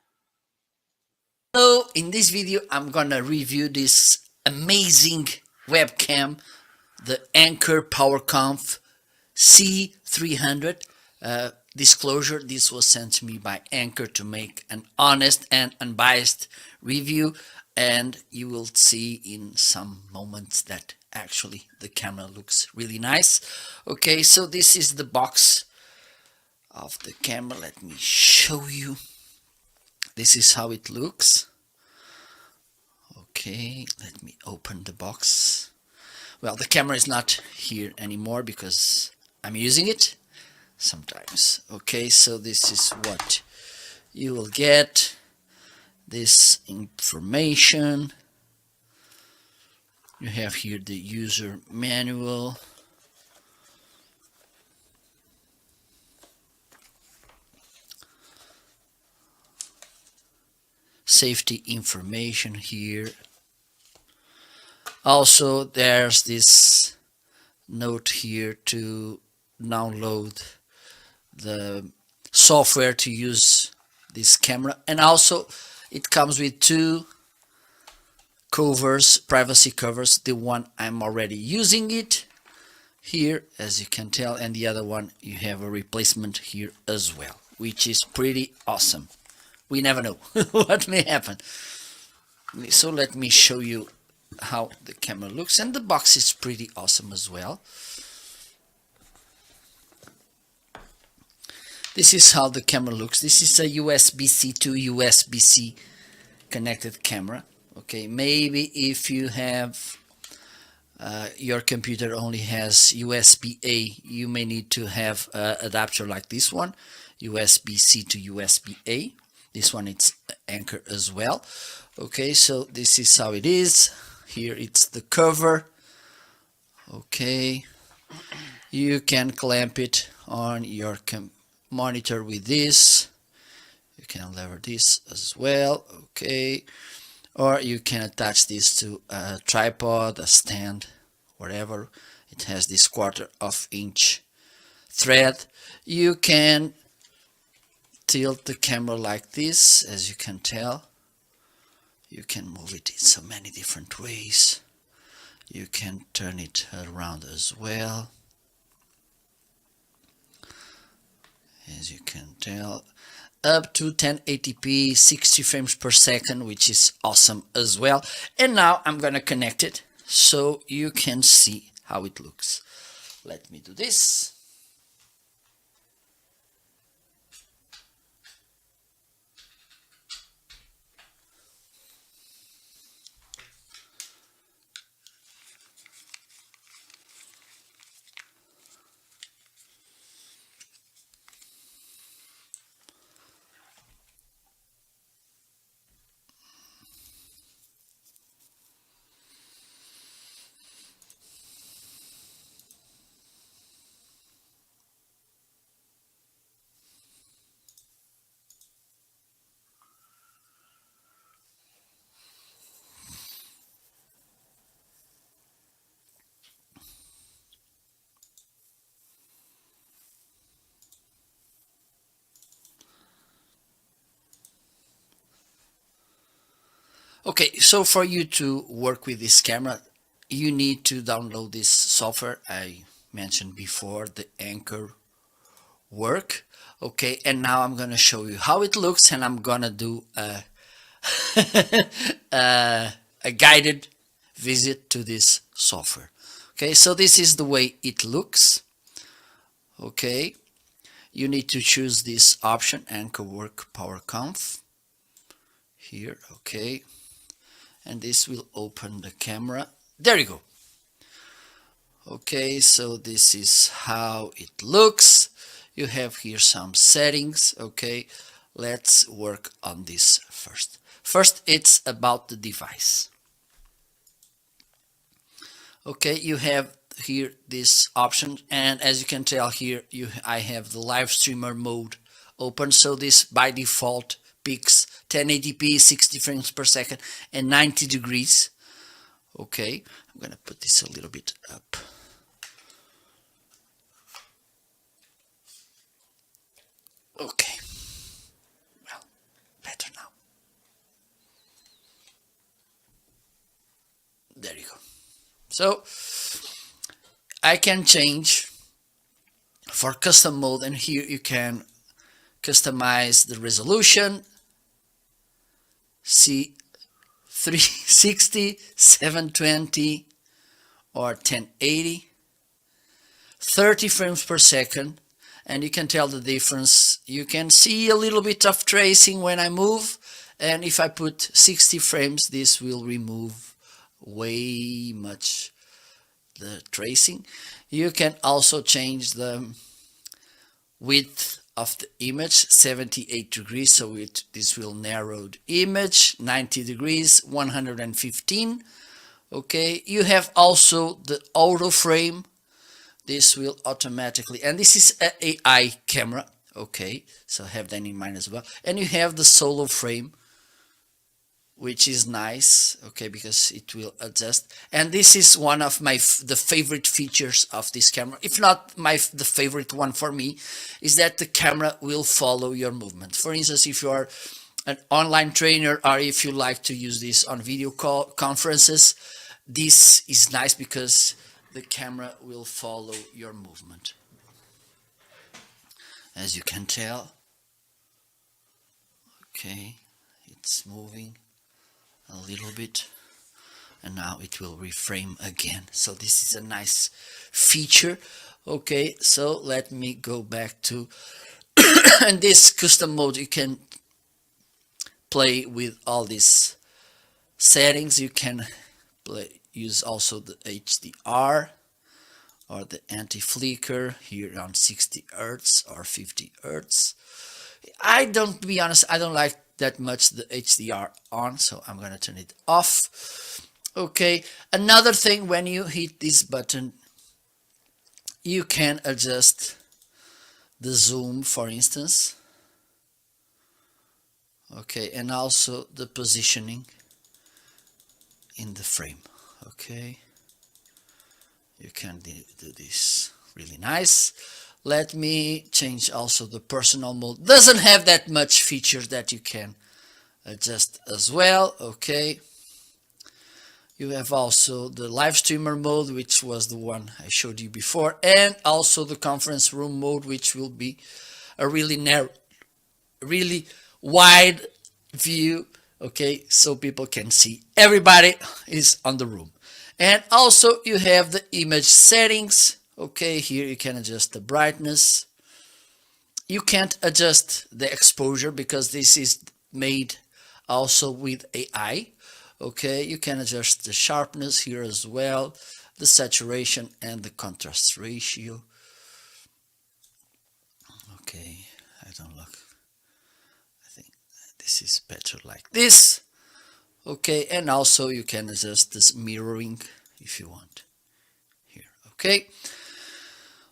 So in this video I'm gonna review this amazing webcam, the Anker PowerConf C300. Disclosure, this was sent to me by Anker to make an honest and unbiased review, and you will see in some moments that actually the camera looks really nice. Okay, so this is the box of the camera. Let me show you. This is how it looks. Okay, let me open the box. Well, the camera is not here anymore because I'm using it sometimes. Okay, so this is what you will get this information. You have here the user manual. Safety information here. Also, there's this note here to download the software to use this camera, and also it comes with two covers, privacy covers. The one I'm already using it here, as you can tell, and the other one you have a replacement here as well, which is pretty awesome. We never know what may happen. So let me show you how the camera looks, and the box is pretty awesome as well. This is how the camera looks. This is a USB-C to USB-C connected camera. Okay, maybe if you have your computer only has USB-A, you may need to have an adapter like this one, USB-C to USB-A. This one it's Anker as well. Okay, so this is how it is. Here it's the cover. Okay, you can clamp it on your monitor with this. You can lever this as well. Okay, or you can attach this to a tripod, a stand, whatever. It has this 1/4 inch thread. You can tilt the camera like this, as you can tell. You can move it in so many different ways. You can turn it around as well, as you can tell, up to 1080p 60 frames per second, which is awesome as well. And now I'm gonna connect it so you can see how it looks. Let me do this. Okay, so for you to work with this camera, you need to download this software I mentioned before, the Anker work. Okay, and now I'm gonna show you how it looks, and I'm gonna do a a guided visit to this software. Okay, so this is the way it looks. Okay, you need to choose this option, Anker Work Power Conf here. Okay, and this will open the camera. There you go. Okay, so this is how it looks. You have here some settings. Okay, let's work on this first. First, it's about the device. Okay, you have here this option, and as you can tell here, I have the live streamer mode open, so this by default picks 1080p 60 frames per second and 90 degrees. Okay, I'm gonna put this a little bit up. Okay, well, better now. There you go. So I can change for custom mode, and here you can customize the resolution. See 360, 720, or 1080, 30 frames per second, and you can tell the difference. You can see a little bit of tracing when I move, and if I put 60 frames, this will remove way much the tracing. You can also change the width of the image, 78 degrees, so this will narrow the image, 90 degrees, 115. Okay, you have also the auto frame. This will automatically, and this is an AI camera. Okay, so have that in mind as well. And you have the solo frame, which is nice, okay, because it will adjust. And this is one of the favorite features of this camera, if not the favorite one for me, is that the camera will follow your movement. For instance, if you are an online trainer, or if you like to use this on video call conferences, this is nice because the camera will follow your movement, as you can tell. Okay, it's moving a little bit, and now it will reframe again. So this is a nice feature. Okay, so let me go back to in this custom mode. You can play with all these settings. You can use also the HDR or the anti-flicker here on 60 Hertz or 50 Hertz. To be honest, I don't like that much the HDR on, so I'm gonna turn it off. Okay, another thing, when you hit this button, you can adjust the zoom, for instance. Okay, and also the positioning in the frame. Okay, you can do this really nice. Let me change also the personal mode. Doesn't have that much features that you can adjust as well. Okay, you have also the live streamer mode, which was the one I showed you before, and also the conference room mode, which will be a really narrow, really wide view. Okay, so people can see everybody is on the room. And also you have the image settings. Okay, here you can adjust the brightness. You can't adjust the exposure because this is made also with AI. Okay, you can adjust the sharpness here as well, the saturation and the contrast ratio. Okay, I don't look. I think this is better like this. Okay, and also you can adjust this mirroring if you want here. Okay,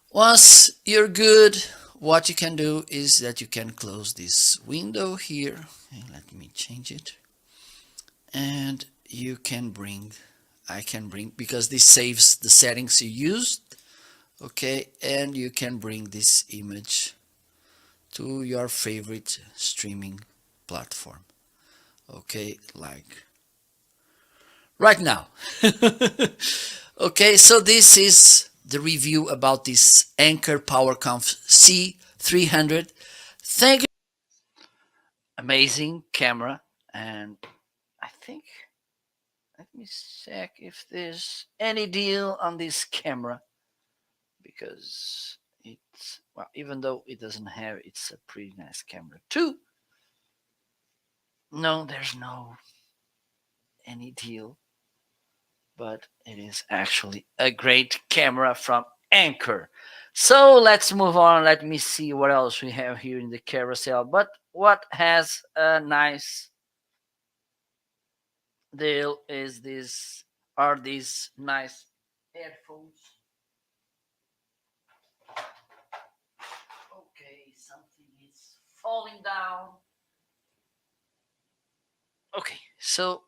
once you're good, what you can do is that you can close this window here. Okay, let me change it. And you can bring, I can bring, because this saves the settings you used. Okay, and you can bring this image to your favorite streaming platform. Okay, like right now. Okay, so this is the review about this Anker PowerConf C300. Thank you. Amazing camera, and I think, let me check if there's any deal on this camera, because it's, well, even though it doesn't have, it's a pretty nice camera too. No, there's no any deal, but it is actually a great camera from Anker. So let's move on. Let me see what else we have here in the carousel. But what has a nice deal is this, are these nice headphones. Okay, something is falling down. Okay, so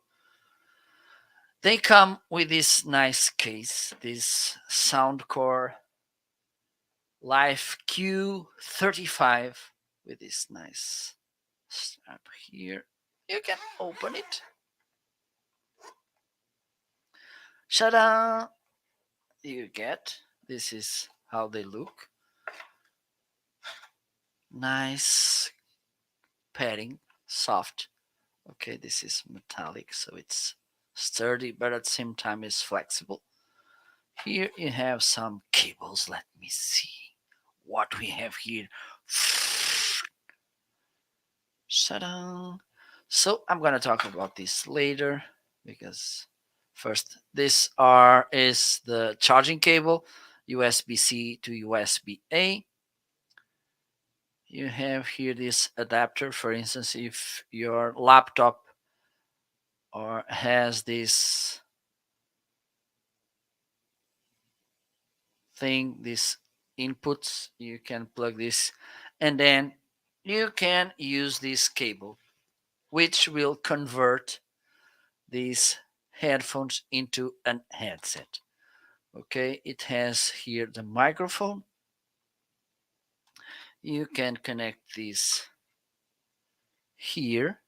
they come with this nice case, this Soundcore Life Q35 with this nice strap here. You can open it. Shada! You get, this is how they look. Nice padding, soft. Okay, this is metallic, so it's sturdy, but at the same time it's flexible. Here you have some cables. Let me see what we have here. Ta-da! So I'm gonna talk about this later, because first this is the charging cable, USB-C to USB-A. You have here this adapter. For instance, if your laptop or has this thing, this inputs, you can plug this, and then you can use this cable, which will convert these headphones into an headset. Okay, it has here the microphone. You can connect this here.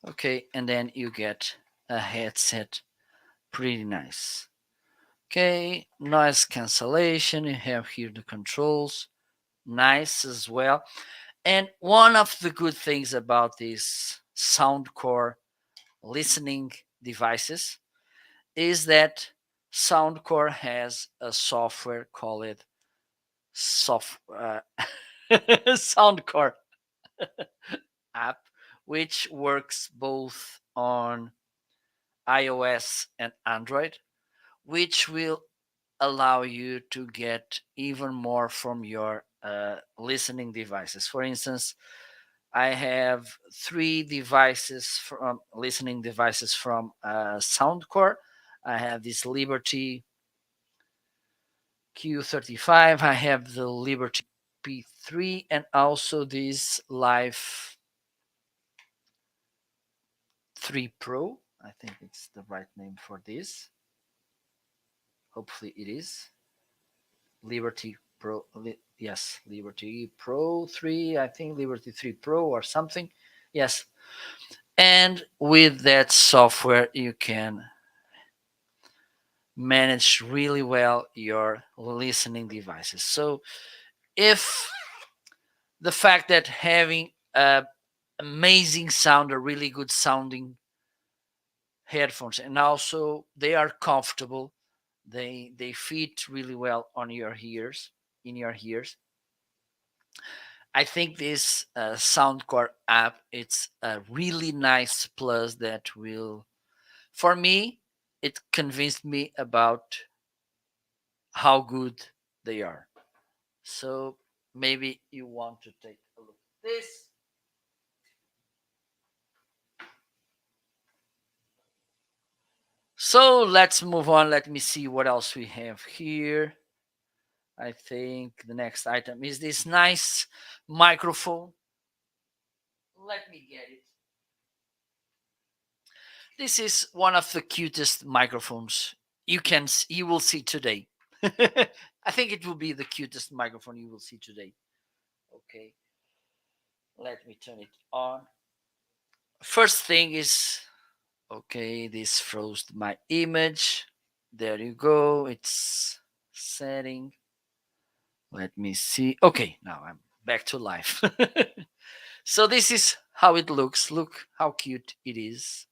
Okay, and then you get a headset. Pretty nice. Okay, noise cancellation. You have here the controls. Nice as well. And one of the good things about these Soundcore listening devices is that Soundcore has a software called Soundcore app, which works both on iOS and Android, which will allow you to get even more from your listening devices. For instance, I have three devices from listening devices from Soundcore. I have this Liberty Q35. I have the Liberty P3, and also this Live 3 Pro. I think it's the right name for this. Hopefully, it is Liberty Pro. Yes, Liberty Pro 3. I think Liberty 3 Pro or something. Yes. And with that software, you can manage really well your listening devices. So, if the fact that having a amazing sound, a really good sounding headphones, and also they are comfortable, they fit really well on your ears, in your ears. I think this Soundcore app, it's a really nice plus that will, for me, it convinced me about how good they are. So maybe you want to take a look at this. So let's move on. Let me see what else we have here. I think the next item is this nice microphone. Let me get it. This is one of the cutest microphones you will see today. I think it will be the cutest microphone you will see today. Okay, let me turn it on. First thing is, okay, this froze my image. There you go. It's setting. Let me see. Okay, now I'm back to life. So this is how it looks. Look how cute it is.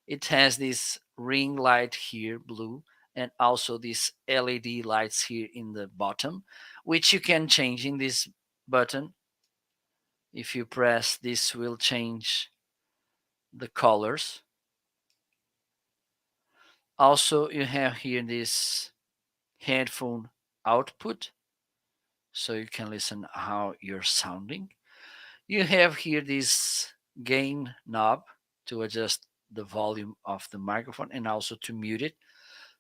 It has this ring light here, blue, and also these LED lights here in the bottom, which you can change in this button. If you press, this will change the colors. Also, you have here this headphone output, so you can listen how you're sounding. You have here this gain knob to adjust the volume of the microphone and also to mute it.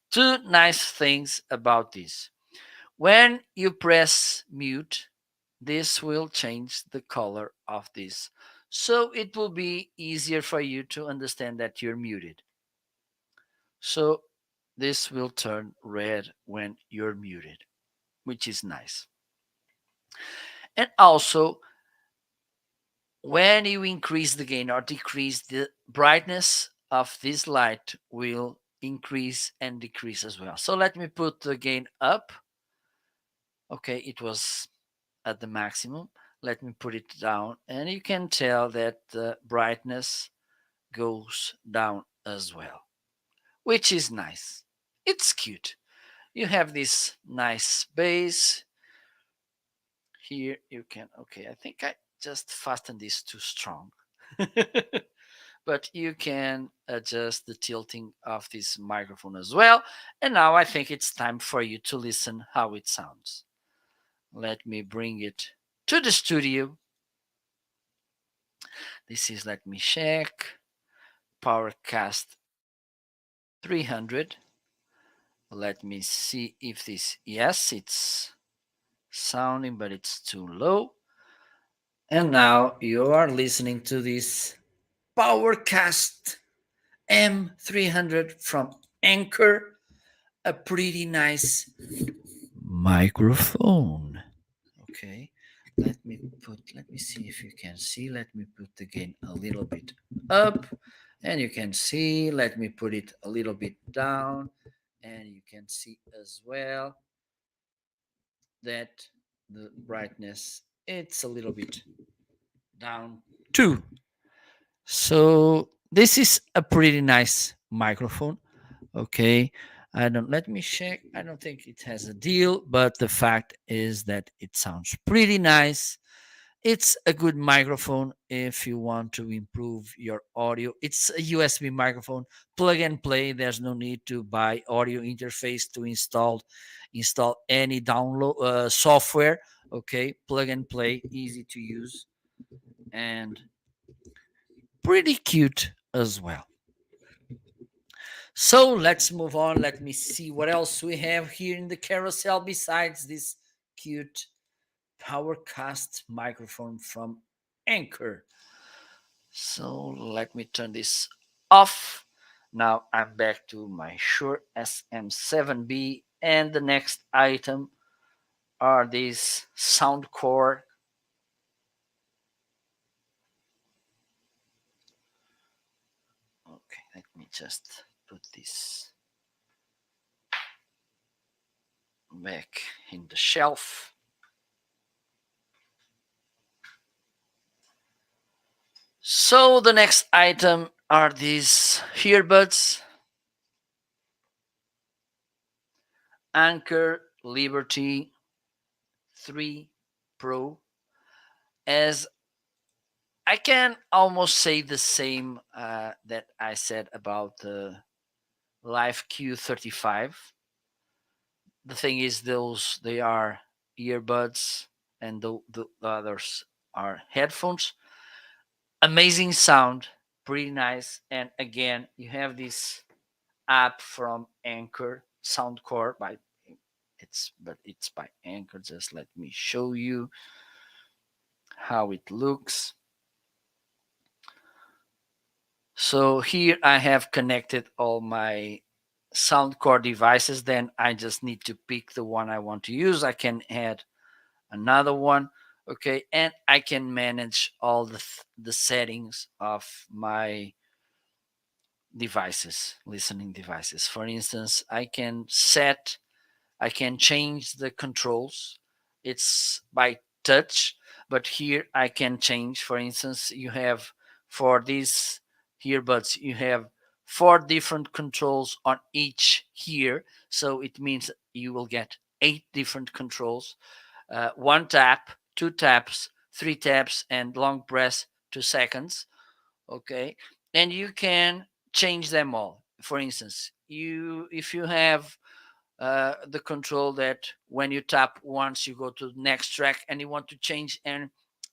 Two nice things about this. When you press mute, this will change the color of this. So it will be easier for you to understand that you're muted. So this will turn red when you're muted, which is nice. And also, when you increase the gain or decrease, the brightness of this light will increase and decrease as well. So let me put the gain up. Okay, it was at the maximum. Let me put it down, and you can tell that the brightness goes down as well, which is nice. It's cute. You have this nice bass here. You can, okay, I think I just fastened this too strong. But you can adjust the tilting of this microphone as well. And now I think it's time for you to listen how it sounds. Let me bring it to the studio. This is, let me check, Powercast 300. Let me see if this, yes, it's sounding, but it's too low. And now you are listening to this Powercast M300 from Anchor, a pretty nice microphone. Okay, let me see if you can see. Let me put the gain a little bit up, and you can see. Let me put it a little bit down, and you can see as well that the brightness, it's a little bit down too. So this is a pretty nice microphone. Okay, I don't, let me check. I don't think it has a deal, but the fact is that it sounds pretty nice. It's a good microphone if you want to improve your audio. It's a USB microphone, plug and play. There's no need to buy audio interface to install any download software. Okay, plug and play, easy to use, and pretty cute as well. So let's move on. Let me see what else we have here in the carousel besides this cute Powercast microphone from Anchor. So let me turn this off. Now I'm back to my Shure SM7B, and the next item are these Soundcore. Okay, let me just put this back in the shelf. So the next item are these earbuds, Anchor Liberty 3 Pro. As I can almost say the same that I said about the Live Q35. The thing is, those they are earbuds, and the others are headphones. Amazing sound, pretty nice. And again, you have this app from Anchor, Soundcore by it's by Anchor. Just let me show you how it looks. So here I have connected all my Soundcore devices. Then I just need to pick the one I want to use. I can add another one. Okay, and I can manage all the settings of my devices, listening devices. For instance, I can change the controls. It's by touch, but here I can change. For instance, you have for these earbuds, you have four different controls on each ear. So it means you will get eight different controls. One tap, two taps, three taps, and long press 2 seconds. Okay, and you can change them all. For instance, you if you have the control that when you tap once you go to the next track and you want to change and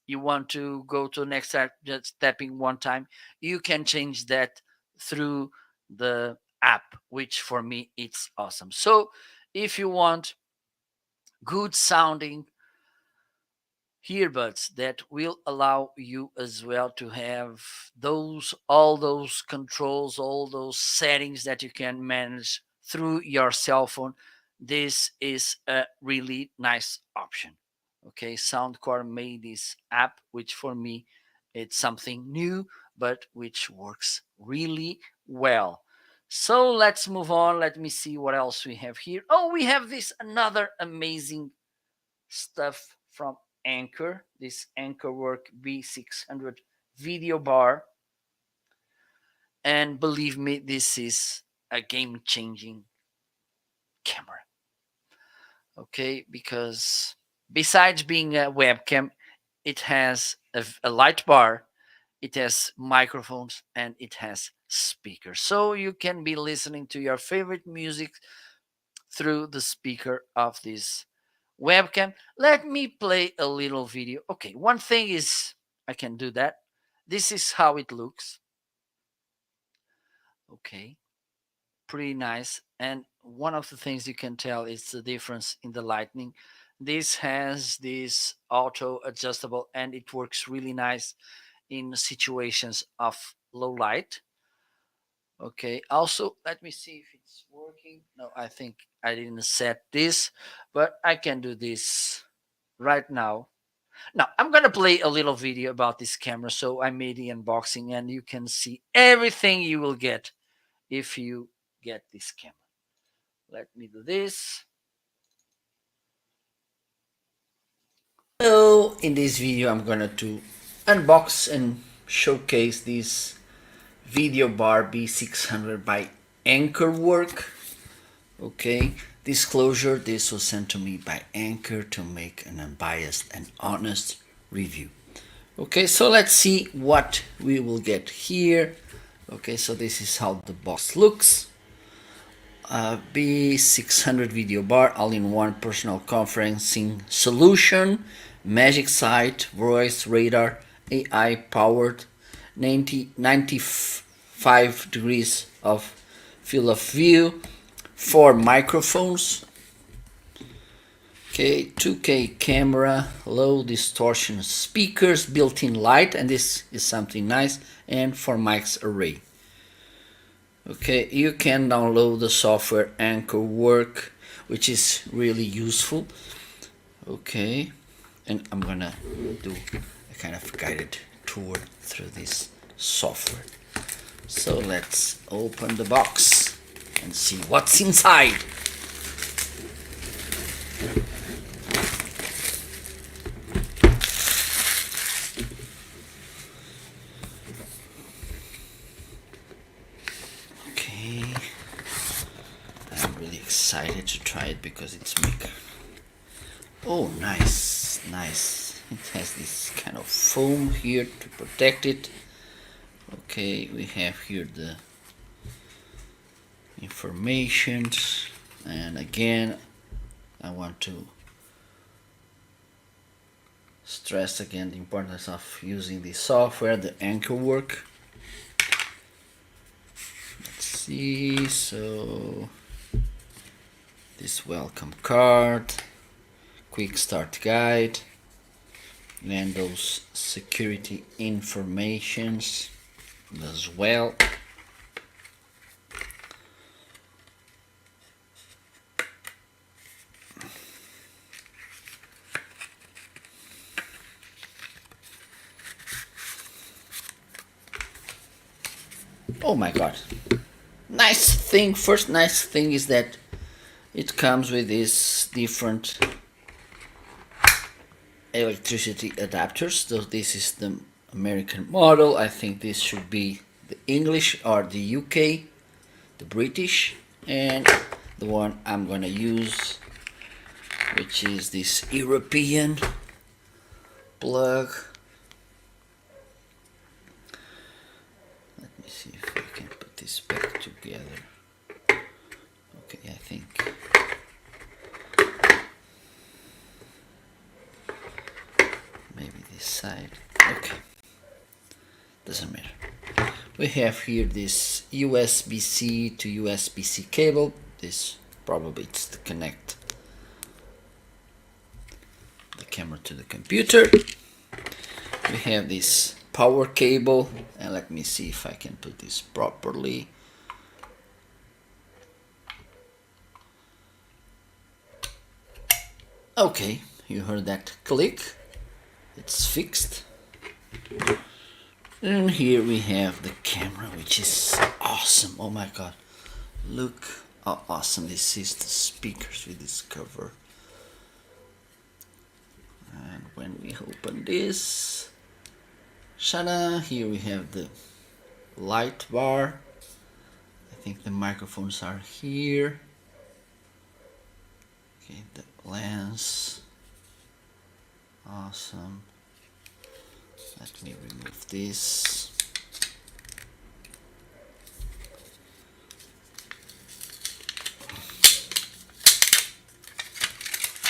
you want to go to the next track just tapping one time, you can change that through the app, which for me it's awesome. So if you want good sounding earbuds that will allow you as well to have those all those controls, all those settings that you can manage through your cell phone, this is a really nice option. Okay, Soundcore made this app, which for me it's something new, but which works really well. So let's move on. Let me see what else we have here. Oh, we have this another amazing stuff from Anchor, this Anchorwork B600 video bar. And believe me, this is a game changing camera. Okay, because besides being a webcam, it has a light bar, it has microphones, and it has speakers. So you can be listening to your favorite music through the speaker of this webcam. Let me play a little video. Okay, one thing is I can do that. This is how it looks. Okay, pretty nice. And one of the things you can tell is the difference in the lighting. This has this auto adjustable and it works really nice in situations of low light. Okay, also let me see if it's working. No, I think I didn't set this, but I can do this right now. Now I'm gonna play a little video about this camera. So I made the unboxing and you can see everything you will get if you get this camera. Let me do this. So in this video I'm gonna to unbox and showcase this Video Bar B600 by Ankerwork. Okay, disclosure, this was sent to me by Anker to make an unbiased and honest review. Okay, so let's see what we will get here. Okay, so this is how the box looks. B600 Video Bar, all-in-one personal conferencing solution, Magic Sight, voice, radar, AI powered, 95 degrees of field of view, 4 microphones, okay, 2K camera, low distortion speakers, built-in light, and this is something nice, and 4 mics array. Okay, you can download the software Ankerwork, which is really useful. Okay, and I'm gonna do a kind of guided tour through this software. So let's open the box and see what's inside. Okay, I'm really excited to try it because it's make. Oh, nice, nice. It has this kind of foam here to protect it. Okay, we have here the information, and again I want to stress again the importance of using the software, the Ankerwork. Let's see, so this welcome card, quick start guide, and those security informations as well. Oh my god. First nice thing is that it comes with these different electricity adapters. So this is the American model. I think this should be the English or the UK, the British, and the one I'm gonna use, which is this European plug. Let me see if I can put this back together. Okay, I think maybe this side. Okay, doesn't matter. We have here this USB-C to USB-C cable. This probably it's to connect the camera to the computer. We have this power cable, and let me see if I can put this properly. Okay, you heard that click. It's fixed. And here we have the camera, which is awesome. Oh my god, look how awesome this is. The speakers with this cover. And when we open this, shada, here we have the light bar. I think the microphones are here. Okay, the lens. Awesome. Let me remove this.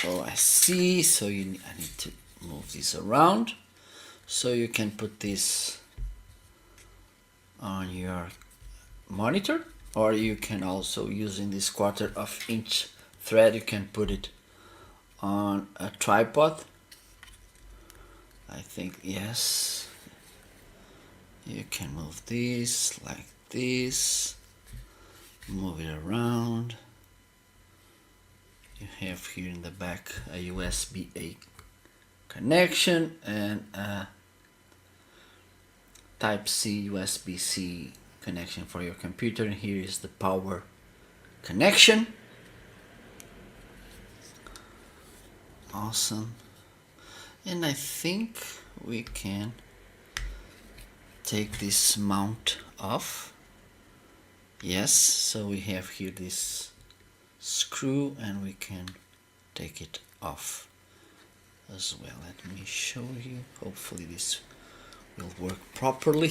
Oh, I see. So I need to move this around. So you can put this on your monitor, or you can also, using this 1/4 inch thread, you can put it on a tripod. I think, yes, you can move this like this, move it around. You have here in the back a USB-A connection and a Type-C USB-C connection for your computer, and here is the power connection. Awesome. And I think we can take this mount off. Yes, so we have here this screw and we can take it off as well. Let me show you. Hopefully this will work properly.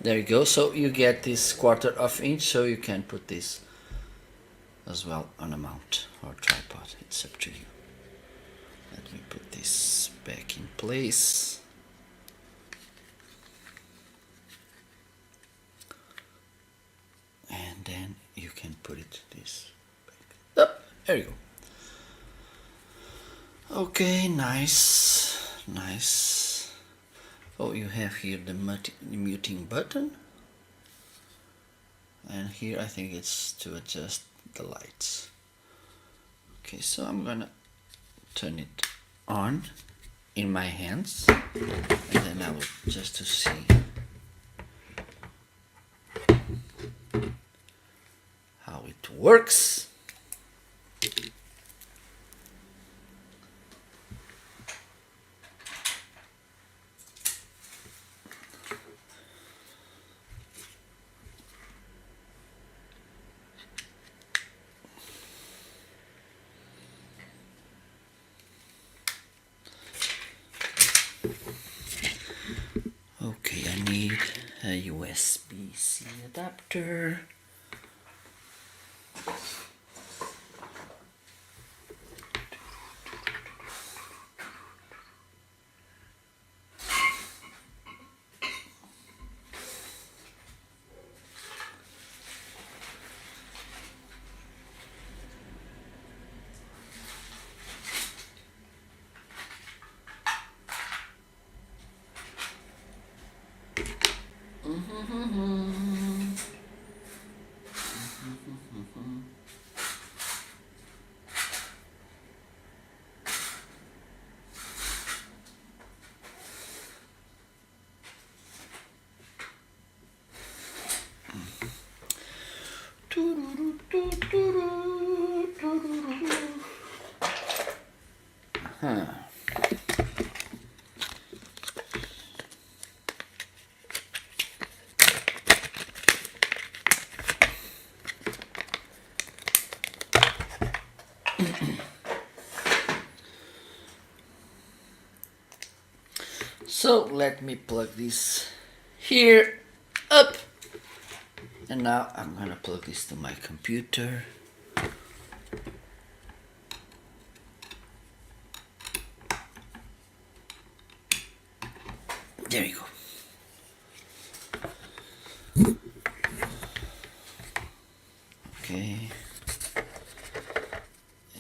There you go. So you get this 1/4 inch, so you can put this as well on a mount or tripod. It's up to you. Let me put this back in place. And then you can put it this back. Oh, there you go. Okay, nice, nice. Oh, you have here the muting button, and here I think it's to adjust the lights. Okay, so I'm gonna turn it on in my hands, and then I will, just to see how it works. Okay, I need a USB-C adapter. So let me plug this here up, and now I'm gonna plug this to my computer. There you go. Okay,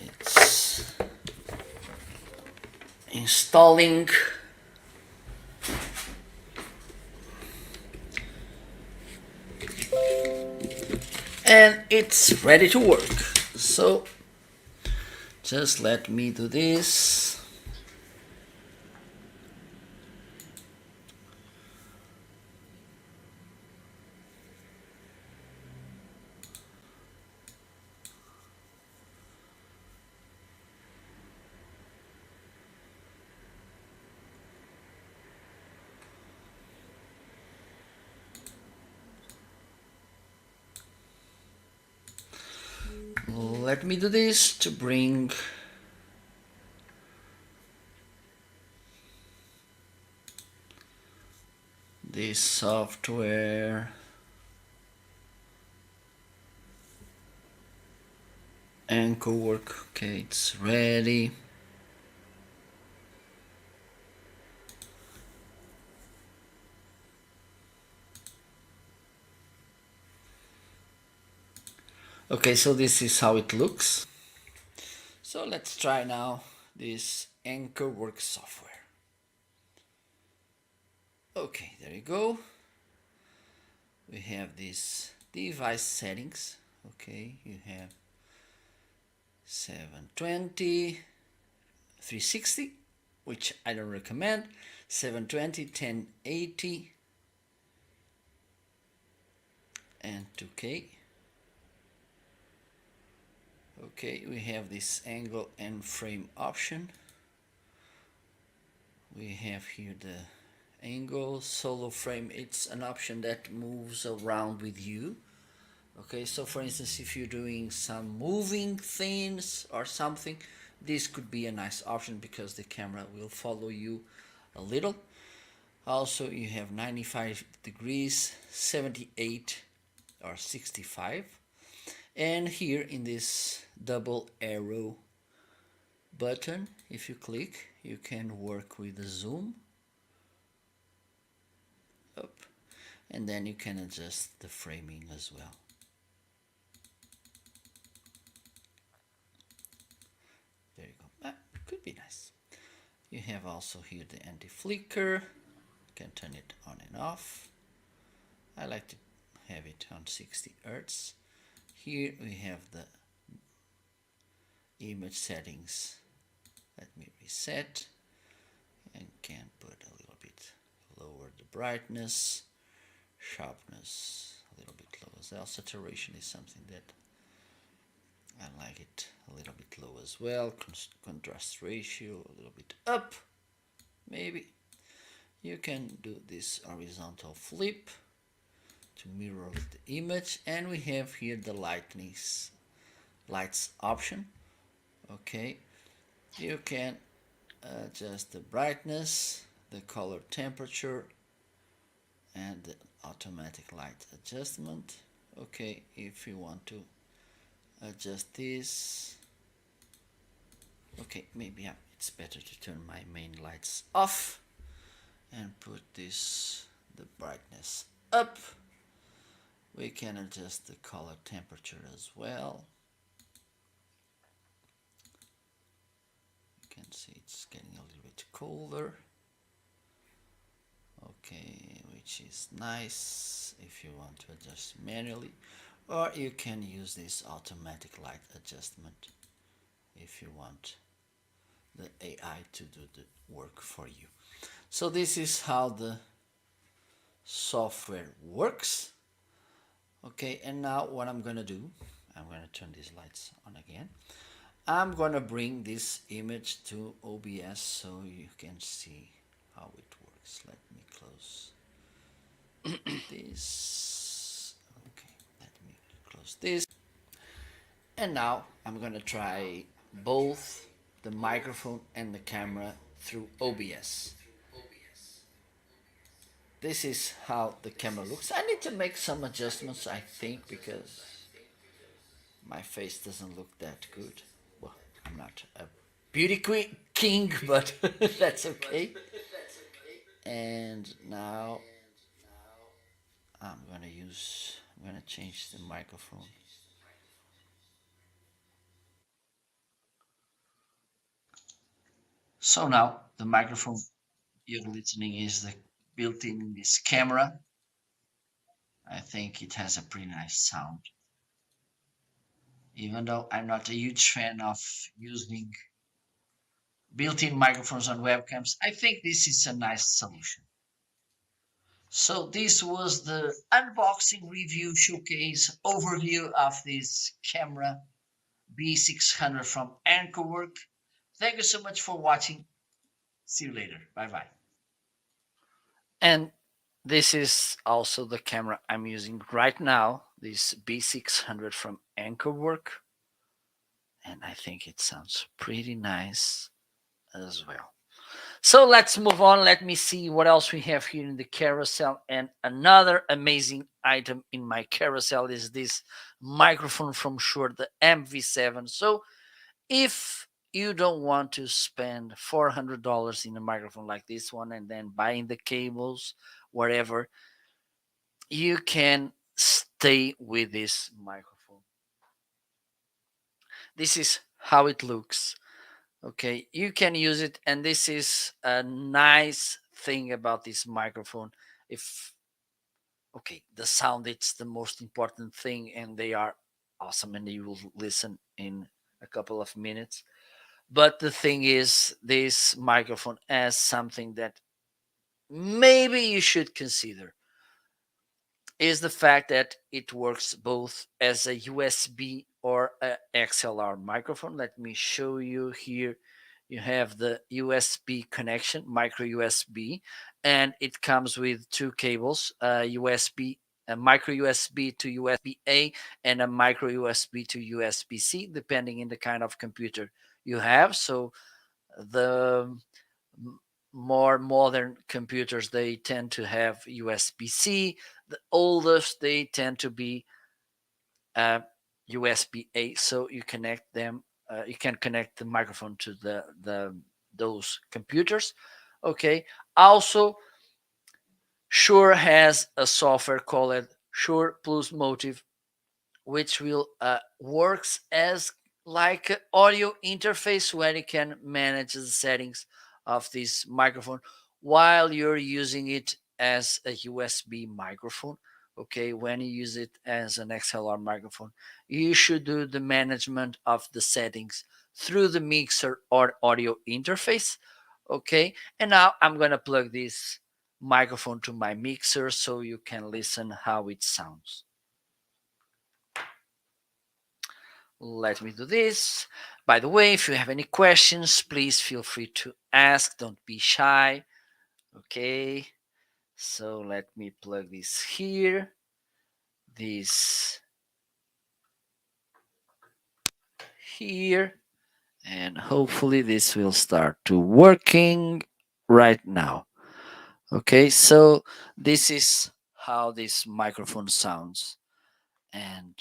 it's installing. And it's ready to work. So just let me do this. Let me do this to bring this software Anchor work. Okay, it's ready. Okay, so this is how it looks. So let's try now this Anchor Work software. Okay, there you go. We have this device settings. Okay, you have 720, 360, which I don't recommend, 720, 1080, and 2K. Okay, we have this angle and frame option. We have here the angle solo frame. It's an option that moves around with you. Okay, so for instance, if you're doing some moving things or something, this could be a nice option because the camera will follow you a little. Also, you have 95 degrees, 78 or 65. And here in this double arrow button, if you click, you can work with the zoom up, and then you can adjust the framing as well. There you go. Could be nice. You have also here the anti-flicker. You can turn it on and off. I like to have it on 60 Hz. Here we have the image settings. Let me reset and can put a little bit lower the brightness, sharpness a little bit low as well. Saturation is something that I like it a little bit low as well. Contrast ratio a little bit up, maybe. You can do this horizontal flip to mirror the image, and we have here the lights option. Okay, you can adjust the brightness, the color temperature, and the automatic light adjustment. Okay, if you want to adjust this, okay, maybe it's better to turn my main lights off and put this the brightness up. We can adjust the color temperature as well. You can see it's getting a little bit colder. Okay, which is nice if you want to adjust manually, or you can use this automatic light adjustment if you want the AI to do the work for you. So this is how the software works. Okay, and now what I'm gonna do, I'm gonna turn these lights on again. I'm gonna bring this image to OBS so you can see how it works. Let me close this. Okay, let me close this. And now I'm gonna try both the microphone and the camera through OBS. This is how the camera looks. I need to make some adjustments, I think, because my face doesn't look that good. Well, I'm not a beauty queen king, but that's okay. And now I'm gonna change the microphone. So now the microphone you're listening is the built in this camera. I think it has a pretty nice sound. Even though I'm not a huge fan of using built-in microphones on webcams, I think this is a nice solution. So this was the unboxing review showcase overview of this camera B600 from Anchorwork. Thank you so much for watching. See you later. Bye bye. And this is also the camera I'm using right now, this B600 from Anchorwork. And I think it sounds pretty nice as well. So let's move on. Let me see what else we have here in the carousel. And another amazing item in my carousel is this microphone from Shure, the MV7. So if you don't want to spend $400 in a microphone like this one and then buying the cables, whatever, you can stay with this microphone. This is how it looks. Okay, you can use it, and this is a nice thing about this microphone. If okay, the sound, it's the most important thing, and they are awesome, and you will listen in a couple of minutes. But the thing is, this microphone has something that maybe you should consider, is the fact that it works both as a USB or a XLR microphone. Let me show you here. You have the USB connection, micro USB, and it comes with two cables, USB, a micro USB to USB A, and a micro USB to USB C, depending in the kind of computer you have. So the more modern computers, they tend to have USB-C. The oldest, they tend to be USB-A. So you connect them. You can connect the microphone to the those computers. Okay. Also, Shure has a software called Shure Plus Motive, which will works as like an audio interface where you can manage the settings of this microphone while you're using it as a USB microphone. Okay, when you use it as an XLR microphone, you should do the management of the settings through the mixer or audio interface. Okay, and now I'm gonna plug this microphone to my mixer so you can listen how it sounds. Let me do this. By the way, if you have any questions, please feel free to ask. Don't be shy. Okay. So let me plug this here. This here. And hopefully this will start to working right now. Okay. So this is how this microphone sounds. And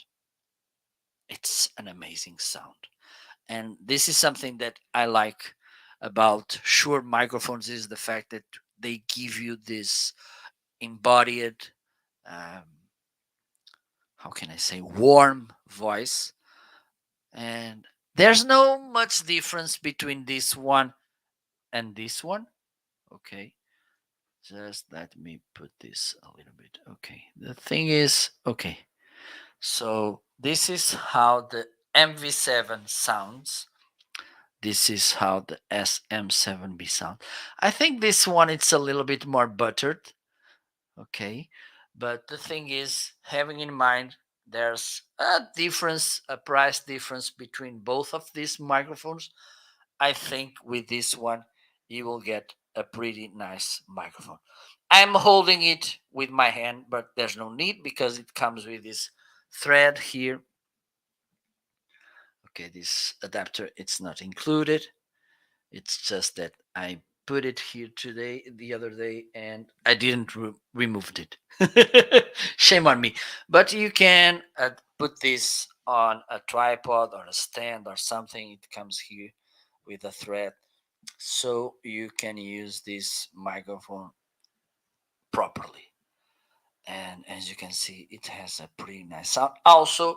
it's an amazing sound. And this is something that I like about Shure microphones, is the fact that they give you this embodied, um, how can I say, warm voice. And there's no much difference between this one and this one. Okay, just let me put this a little bit. Okay, the thing is, okay, so this is how the MV7 sounds. This is how the SM7B sound. I think this one, it's a little bit more buttered. Okay. But the thing is, having in mind there's a difference, a price difference between both of these microphones, I think with this one, you will get a pretty nice microphone. I'm holding it with my hand, but there's no need because it comes with this thread here. Okay, this adapter, it's not included. It's just that I put it here today, the other day, and I didn't removed it. Shame on me. But you can put this on a tripod or a stand or something. It comes here with a thread, so you can use this microphone properly. And as you can see, it has a pretty nice sound. Also,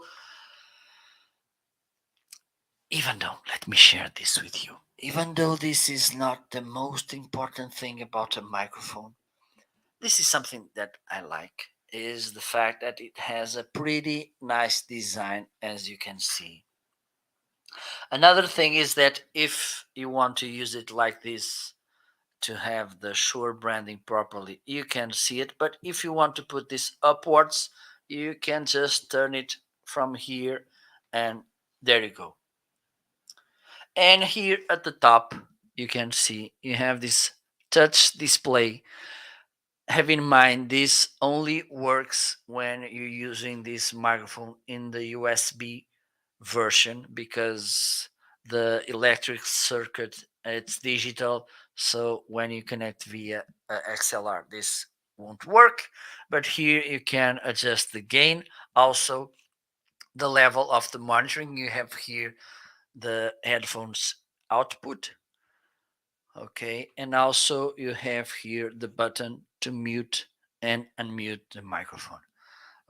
even though, let me share this with you, even though this is not the most important thing about a microphone, this is something that I like, is the fact that it has a pretty nice design, as you can see. Another thing is that if you want to use it like this to have the Shure branding properly, you can see it. But if you want to put this upwards, you can just turn it from here, and there you go. And here at the top, you can see you have this touch display. Have in mind, this only works when you're using this microphone in the USB version, because the electric circuit it's digital, so when you connect via XLR, this won't work. But here you can adjust the gain, also the level of the monitoring. You have here the headphones output, okay, and also you have here the button to mute and unmute the microphone,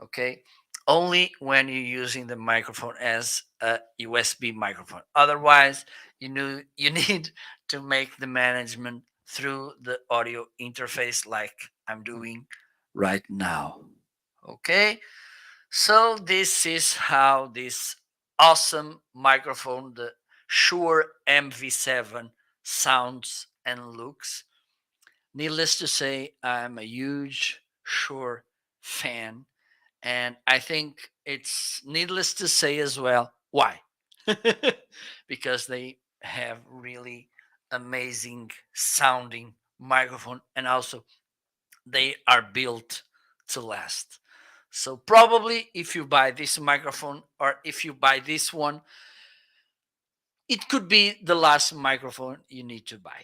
okay, only when you're using the microphone as a USB microphone. Otherwise, you need to make the management through the audio interface like I'm doing right now. Okay, so this is how this awesome microphone, the Shure MV7, sounds and looks. Needless to say, I'm a huge Shure fan, and I think it's needless to say as well why. Because they have really amazing sounding microphone, and also they are built to last. So probably if you buy this microphone, or if you buy this one, it could be the last microphone you need to buy.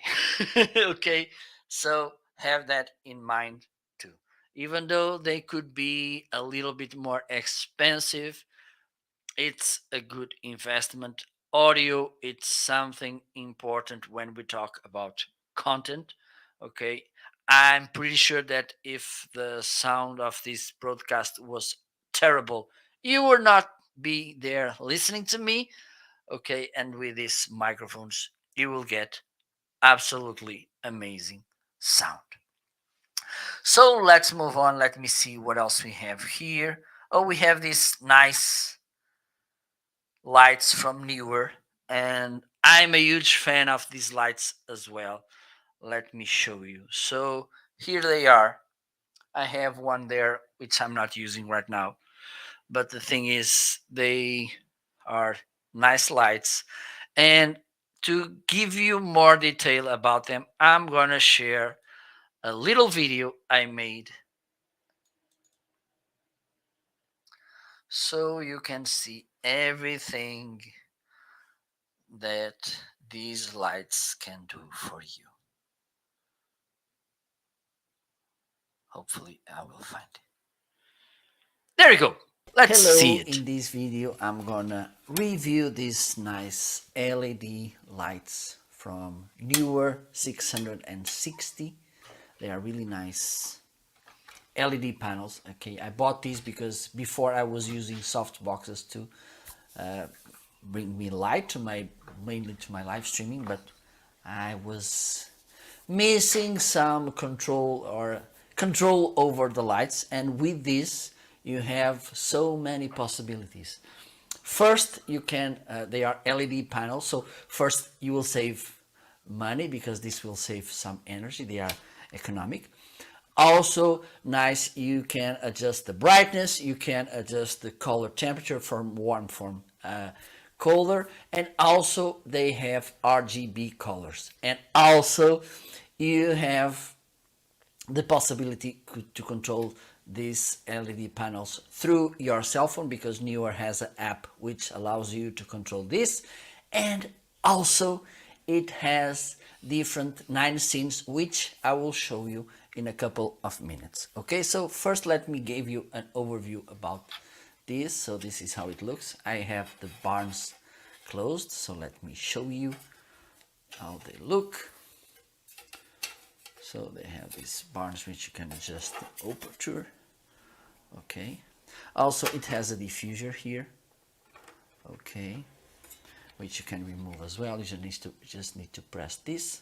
Okay, so have that in mind too. Even though they could be a little bit more expensive, it's a good investment. Audio, it's something important when we talk about content. Okay, I'm pretty sure that if the sound of this broadcast was terrible, you would not be there listening to me. Okay, and with these microphones you will get absolutely amazing sound. So let's move on. Let me see what else we have here. Oh, we have these nice lights from Newer, and I'm a huge fan of these lights as well. Let me show you. So here they are. I have one there which I'm not using right now, but the thing is they are nice lights. And to give you more detail about them, I'm gonna share a little video I made so you can see everything that these lights can do for you. Hopefully I will find it. There you go. Let's see it. In this video I'm gonna review these nice LED lights from Newer 660. They are really nice LED panels. Okay, I bought these because before I was using soft boxes to bring me light to my, mainly to my live streaming, but I was missing some control over the lights, and with this you have so many possibilities. First, you can they are LED panels, so first you will save money because this will save some energy. They are economic. Also nice, you can adjust the brightness, you can adjust the color temperature from warm, from colder, and also they have RGB colors, and also you have the possibility to control these LED panels through your cell phone, because Newer has an app which allows you to control this. And also it has different 9 scenes which I will show you in a couple of minutes. Okay, so first let me give you an overview about this. So this is how it looks. I have the barns closed, so let me show you how they look. So they have these barns which you can adjust the aperture. Okay, also it has a diffuser here, okay, which you can remove as well. You just need to press this,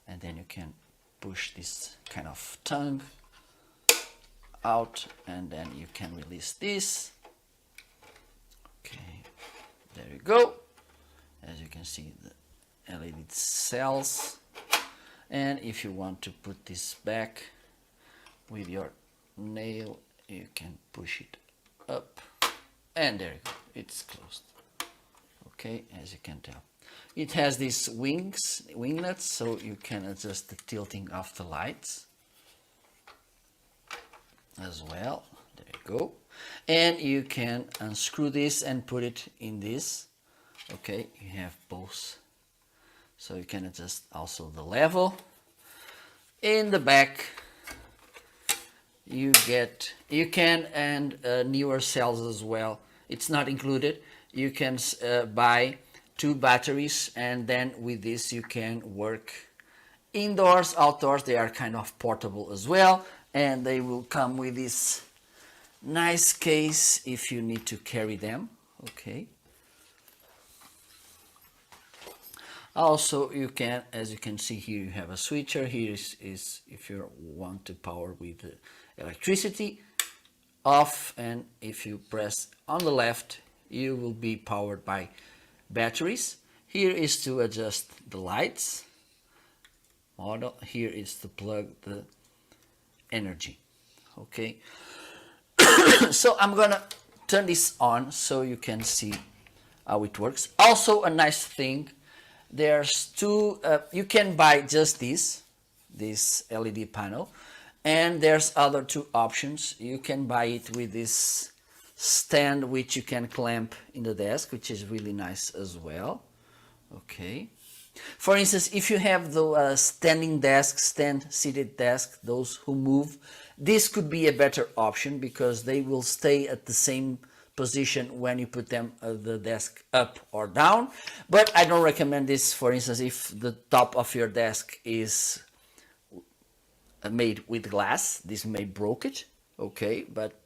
and then you can push this kind of tongue out, and then you can release this. Okay, there you go. As you can see, the LED cells. And if you want to put this back with your nail, you can push it up, and there you go, it's closed. Okay, as you can tell, it has these winglets, so you can adjust the tilting of the lights as well. There you go. And you can unscrew this and put it in this. Okay, you have both So you can adjust also the level. In the back, you can, and newer cells as well. It's not included. You can buy 2 batteries, and then with this you can work indoors, outdoors. They are kind of portable as well, and they will come with this nice case if you need to carry them. Okay. Also, you can, as you can see here, you have a switcher. Here is if you want to power with electricity, off, and if you press on the left, you will be powered by batteries. Here is to adjust the lights model. Here is to plug the energy. Okay. So I'm gonna turn this on so you can see how it works. Also, a nice thing, there's 2 you can buy just this LED panel, and there's other 2 options. You can buy it with this stand which you can clamp in the desk, which is really nice as well. Okay. For instance, if you have the standing desk, seated desk, those who move, this could be a better option because they will stay at the same position when you put them the desk up or down. But I don't recommend this. For instance, if the top of your desk is made with glass, this may break it. Okay, but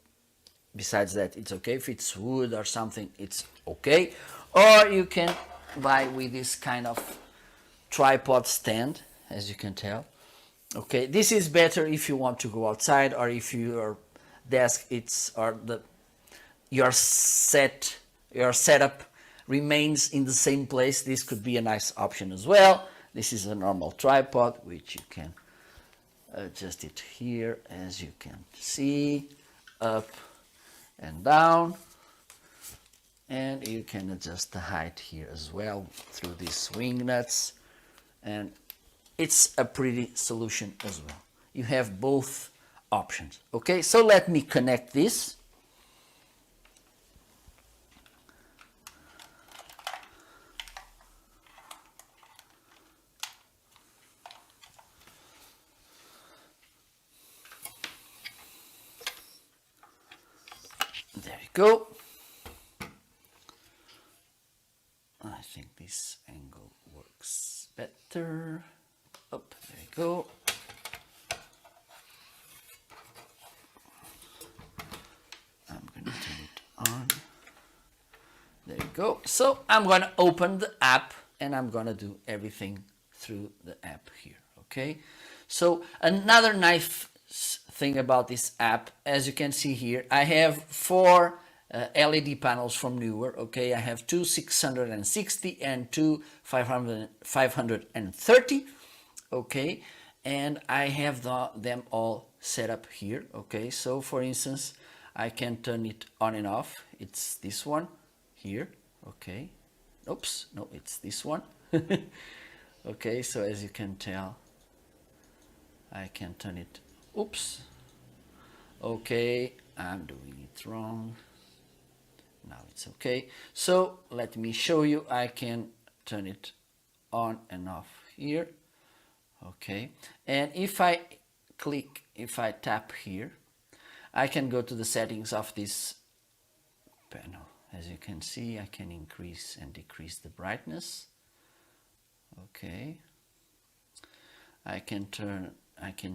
besides that, it's okay. If it's wood or something, it's okay. Or you can buy with this kind of tripod stand, as you can tell. Okay, this is better if you want to go outside, or if your desk your setup remains in the same place. This could be a nice option as well. This is a normal tripod which you can adjust it here, as you can see, up and down, and you can adjust the height here as well through these wing nuts, and it's a pretty solution as well. You have both options. Okay, so let me connect this. There you go. I think this angle works better. Up, there you go. I'm going to turn it on. There you go. So I'm going to open the app, and I'm going to do everything through the app here. Okay. So another nice thing about this app, as you can see here, I have 4 LED panels from Neewer. Okay, I have 2 660 and 2 530. Okay, and I have them all set up here. Okay, so for instance, I can turn it on and off. It's this one here. Okay, oops, no, it's this one. Okay, so as you can tell, I can turn it. Oops. Okay, I'm doing it wrong. Now it's okay. So let me show you. I can turn it on and off here. Okay, and if I tap here, I can go to the settings of this panel. As you can see, I can increase and decrease the brightness. Okay, I can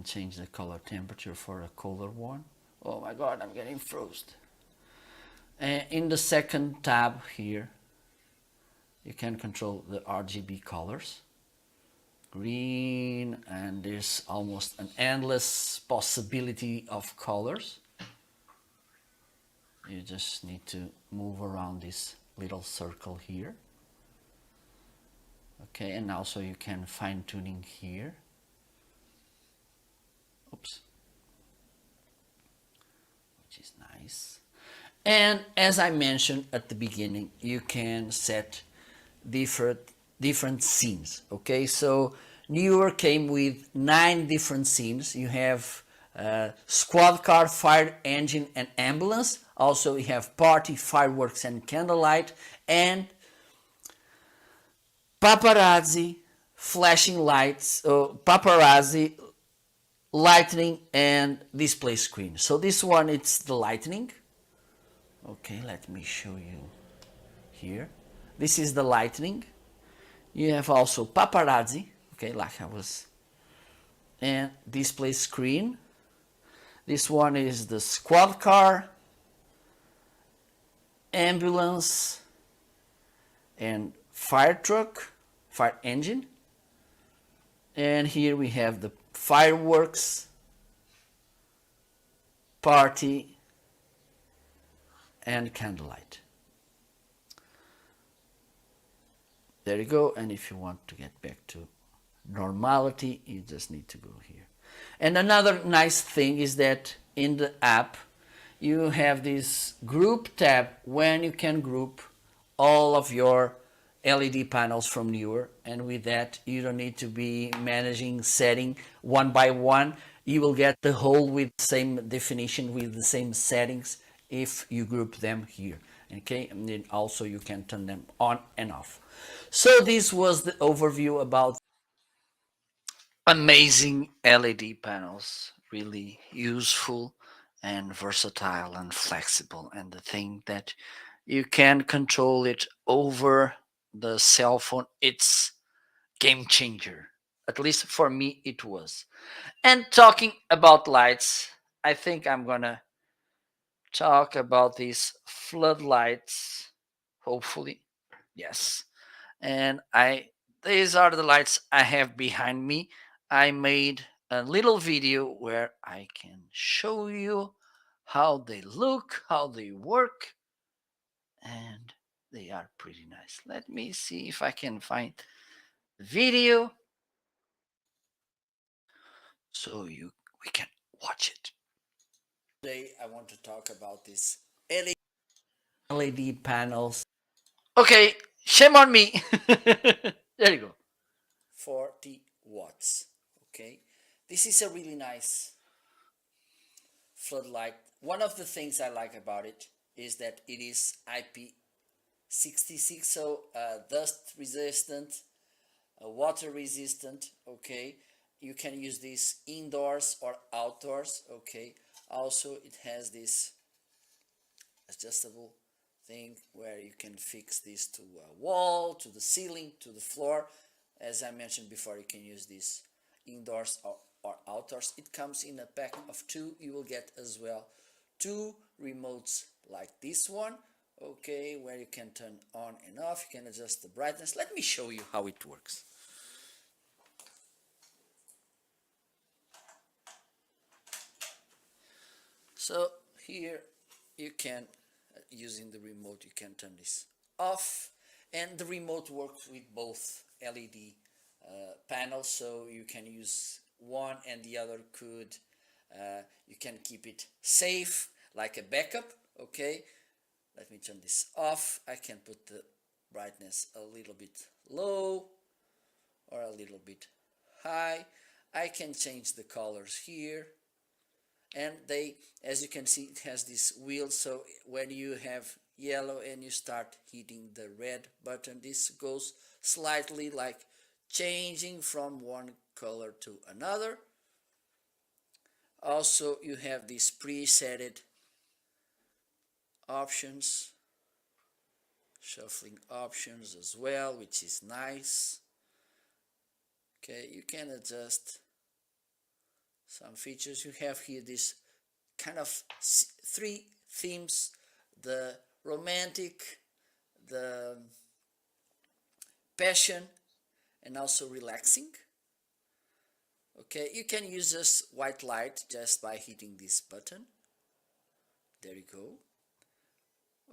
change the color temperature for a colder one. Oh my god, I'm getting frozen. In the second tab here, you can control the RGB colors. Green, and there's almost an endless possibility of colors. You just need to move around this little circle here. Okay, and also you can fine tuning here. Oops. Which is nice. And as I mentioned at the beginning, you can set different scenes. Okay, so Neewer came with 9 different scenes. You have squad car, fire engine, and ambulance. Also, you have party, fireworks, and candlelight, and paparazzi, flashing lights, paparazzi, lightning, and display screen. So this one, it's the lightning. Okay, let me show you here. This is the lightning. You have also paparazzi, okay, like I was, and display screen. This one is the squad car, ambulance, and fire truck, fire engine. And here we have the fireworks, party, and candlelight. There you go. And if you want to get back to normality, you just need to go here. And another nice thing is that in the app you have this group tab when you can group all of your LED panels from Neewer, and with that you don't need to be managing setting one by one. You will get the whole with the same definition, with the same settings if you group them here. Okay, and then also you can turn them on and off. So this was the overview about amazing LED panels, really useful and versatile and flexible, and the thing that you can control it over the cell phone, it's game changer. At least for me it was. And talking about lights, I think I'm gonna talk about these floodlights, hopefully. Yes. And I these are the lights I have behind me. I made a little video where I can show you how they look, how they work, and they are pretty nice. Let me see if I can find the video so we can watch it. Today I want to talk about these LED panels. Okay, shame on me. There you go. 40 watts. Okay, this is a really nice floodlight. One of the things I like about it is that it is IP66, so dust resistant, water resistant. Okay, you can use this indoors or outdoors. Okay, also it has this adjustable thing where you can fix this to a wall, to the ceiling, to the floor. As I mentioned before, you can use this indoors or outdoors. It comes in a pack of two. You will get as well two remotes like this one, okay, where you can turn on and off. You can adjust the brightness. Let me show you how it works. So here you can, using the remote, you can turn this off, and the remote works with both LED panels, so you can use one and the other could, you can keep it safe like a backup. Okay, let me turn this off. I can put the brightness a little bit low or a little bit high. I can change the colors here, and they, as you can see, it has this wheel, so when you have yellow and you start hitting the red button, this goes slightly like changing from one color to another. Also you have these preset options, shuffling options as well, which is nice. Okay, you can adjust some features. You have here this kind of three themes: the romantic, the passion, and also relaxing. Okay, you can use this white light just by hitting this button. There you go.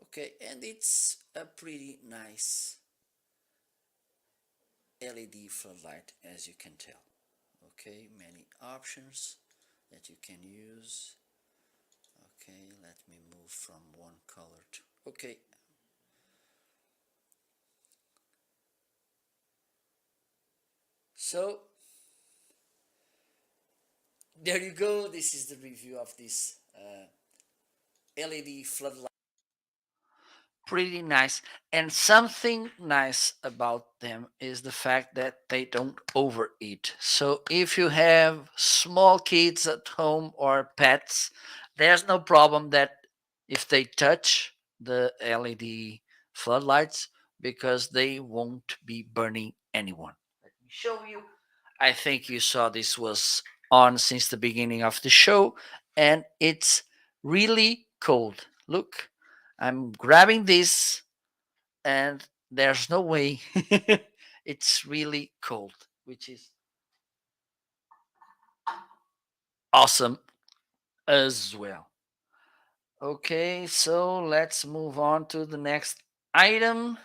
Okay, and it's a pretty nice LED floodlight, as you can tell. Okay, many options that you can use. Okay, let me move from one color to, okay. So there you go. This is the review of this LED floodlight. pretty nice. And something nice about them is the fact that they don't overeat. So if you have small kids at home or pets, there's no problem that if they touch the LED floodlights, because they won't be burning anyone. Let me show you. I think you saw this was on since the beginning of the show, and it's really cold. Look, I'm grabbing this, and there's no way. It's really cold, which is awesome as well. Okay, so let's move on to the next item.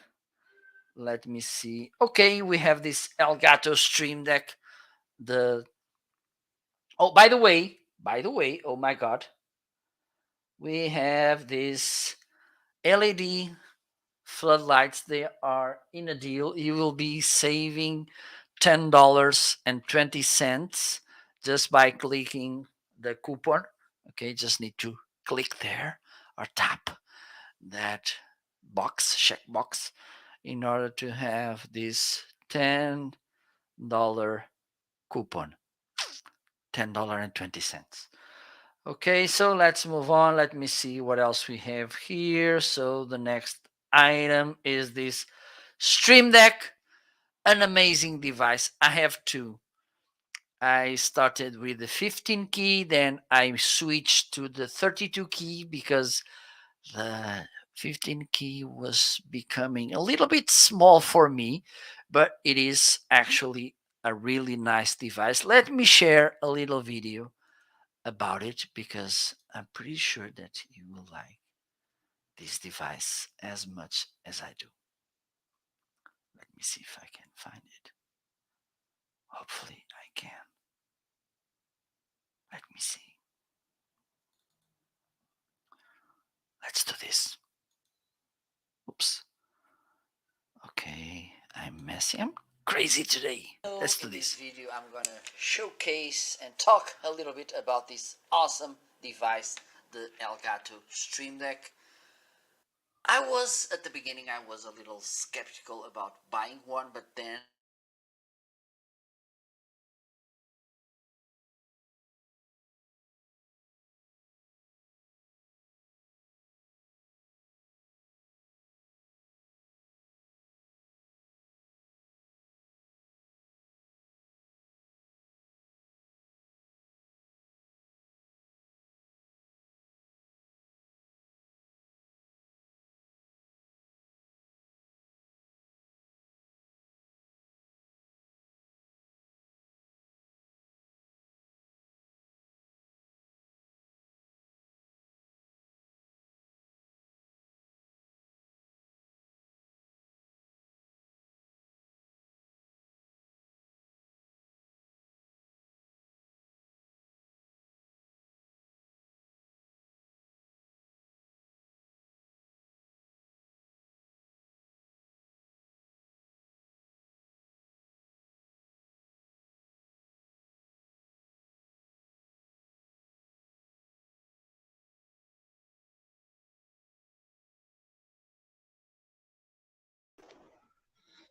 Let me see. Okay, we have this Elgato Stream Deck. The oh, by the way, oh my god, we have this LED floodlights. They are in a deal. You will be saving $10.20 just by clicking the coupon. Okay, just need to click there or tap that box, check box, in order to have this $10 coupon. $10.20. Okay, so let's move on. Let me see what else we have here. So the next item is this Stream Deck, an amazing device. I have two. I started with the 15 key, then I switched to the 32 key because the 15 key was becoming a little bit small for me, but it is actually a really nice device. Let me share a little video about it because I'm pretty sure that you will like this device as much as I do. Let me see if I can find it. Hopefully, I can. Let me see. Let's do this. Oops. Okay, I'm messy. I'm crazy today. Let's do this. In this video, I'm gonna showcase and talk a little bit about this awesome device, the Elgato Stream Deck. I was at the beginning, I was a little skeptical about buying one, but then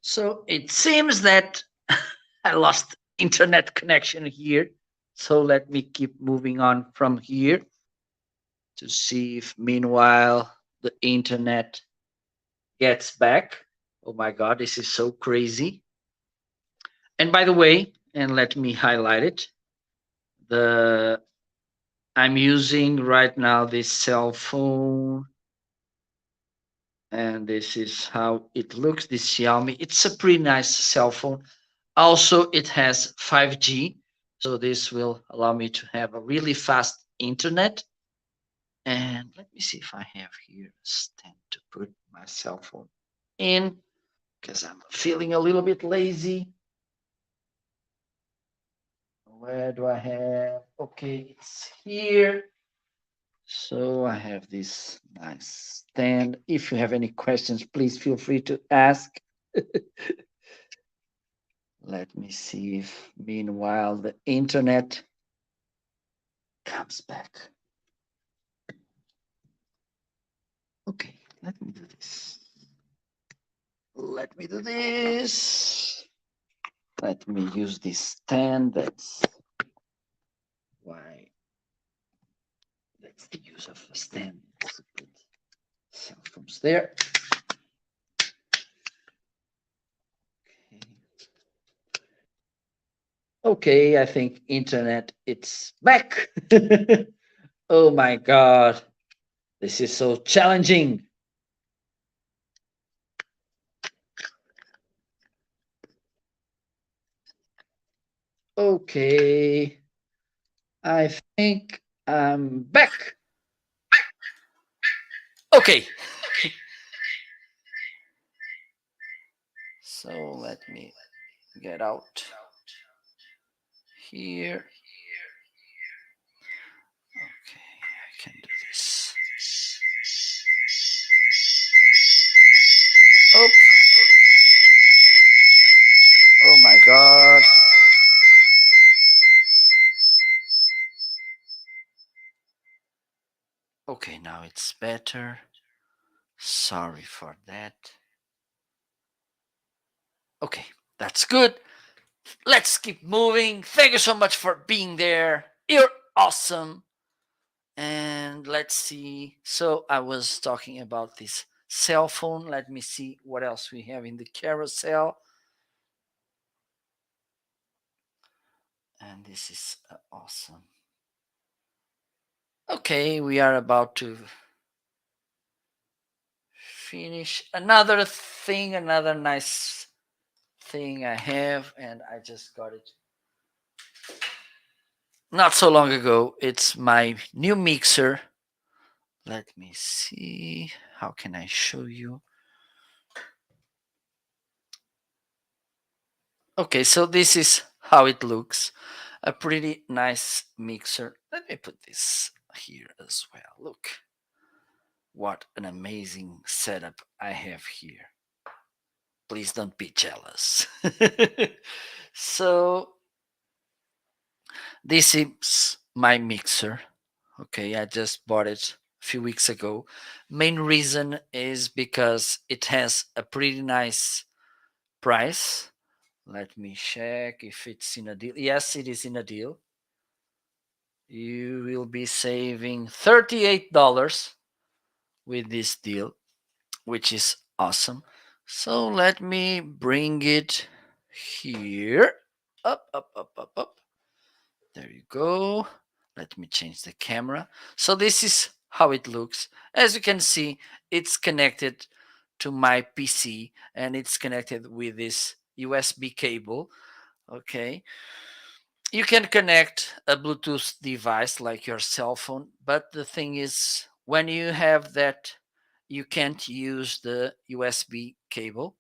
so it seems that I lost internet connection here. So let me keep moving on from here to see if meanwhile the internet gets back. Oh my god, this is so crazy. And by the way, and let me highlight it, the I'm using right now this cell phone, and this is how it looks, this Xiaomi. It's a pretty nice cell phone. Also, it has 5G, so this will allow me to have a really fast internet. And let me see if I have here a stand to put my cell phone in, because I'm feeling a little bit lazy. Where do I have? Okay, it's here. So I have this nice stand. If you have any questions, please feel free to ask. Let me see if meanwhile the internet comes back. Okay, Let me do this. Let me do this. Let me use this stand. That's the use of a stand. Let's put cell phones there. Okay. Okay, I think internet it's back. Oh my god. This is so challenging. Okay. I think I'm back. Okay. So let me get out here. Okay, I can do this. Oh. Oh my god. Okay, now it's better. Sorry for that. Okay, that's good. Let's keep moving. Thank you so much for being there. You're awesome. And let's see. So I was talking about this cell phone. Let me see what else we have in the carousel. And this is awesome. Okay, we are about to finish another thing, another nice thing I have, and I just got it not so long ago. It's my new mixer. Let me see. How can I show you? Okay, so this is how it looks. A pretty nice mixer. Let me put this here as well. Look, what an amazing setup I have here. Please don't be jealous. So this is my mixer. Okay, I just bought it a few weeks ago. Main reason is because it has a pretty nice price. Let me check if it's in a deal. Yes, it is in a deal. You will be saving $38 with this deal, which is awesome. So let me bring it here. Up, up, up, up, up. There you go. Let me change the camera. So this is how it looks. As you can see, it's connected to my PC and it's connected with this USB cable. Okay. You can connect a Bluetooth device like your cell phone, but the thing is, when you have that, you can't use the USB cable.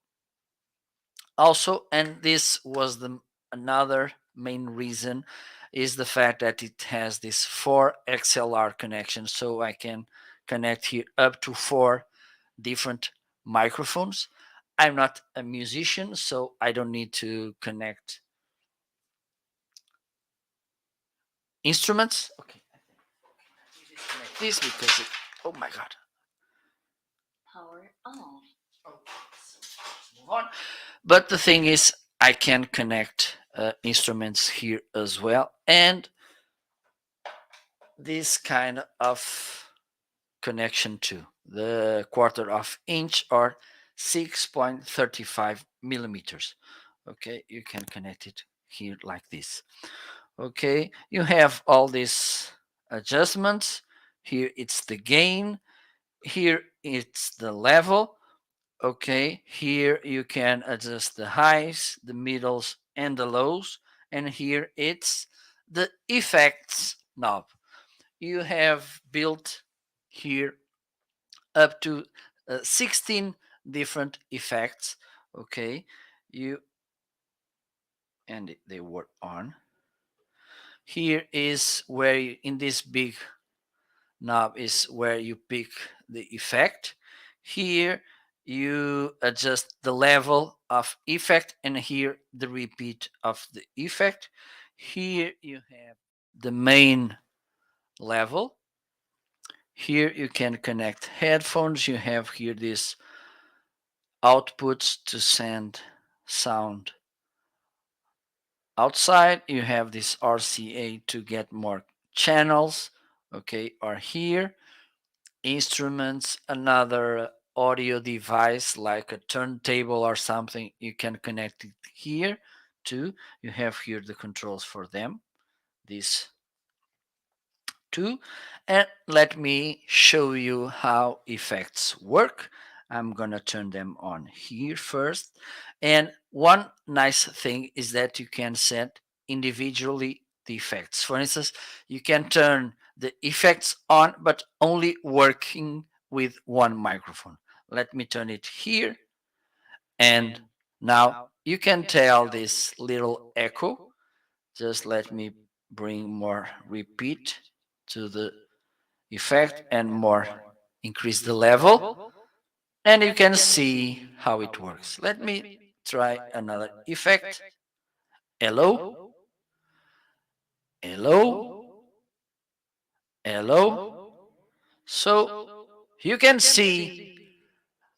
Also, and this was the another main reason, is the fact that it has this 4 XLR connection, so I can connect here up to 4 different microphones. I'm not a musician, so I don't need to connect instruments. Okay, this because it, oh my god. Power on. Okay, so let's move on. But the thing is, I can connect instruments here as well, and this kind of connection to the 1/4 of inch or 6.35 millimeters. Okay, you can connect it here like this. Okay, you have all these adjustments. Here it's the gain, here it's the level. Okay, here you can adjust the highs, the middles, and the lows. And here it's the effects knob. You have built here up to 16 different effects. Okay, you and they were on. Here is where you, in this big knob is where you pick the effect. Here you adjust the level of effect, and here the repeat of the effect. Here you have the main level. Here you can connect headphones. You have here this outputs to send sound outside. You have this RCA to get more channels. Okay, or here instruments, another audio device like a turntable or something, you can connect it here too. You have here the controls for them, these two. And let me show you how effects work. I'm gonna turn them on here first. And one nice thing is that you can set individually the effects. For instance, you can turn the effects on, but only working with one microphone. Let me turn it here. And now you can tell this little echo. Just let me bring more repeat to the effect and more increase the level, and you can see how it works. Let me try another effect. Hello, hello, hello. So you can see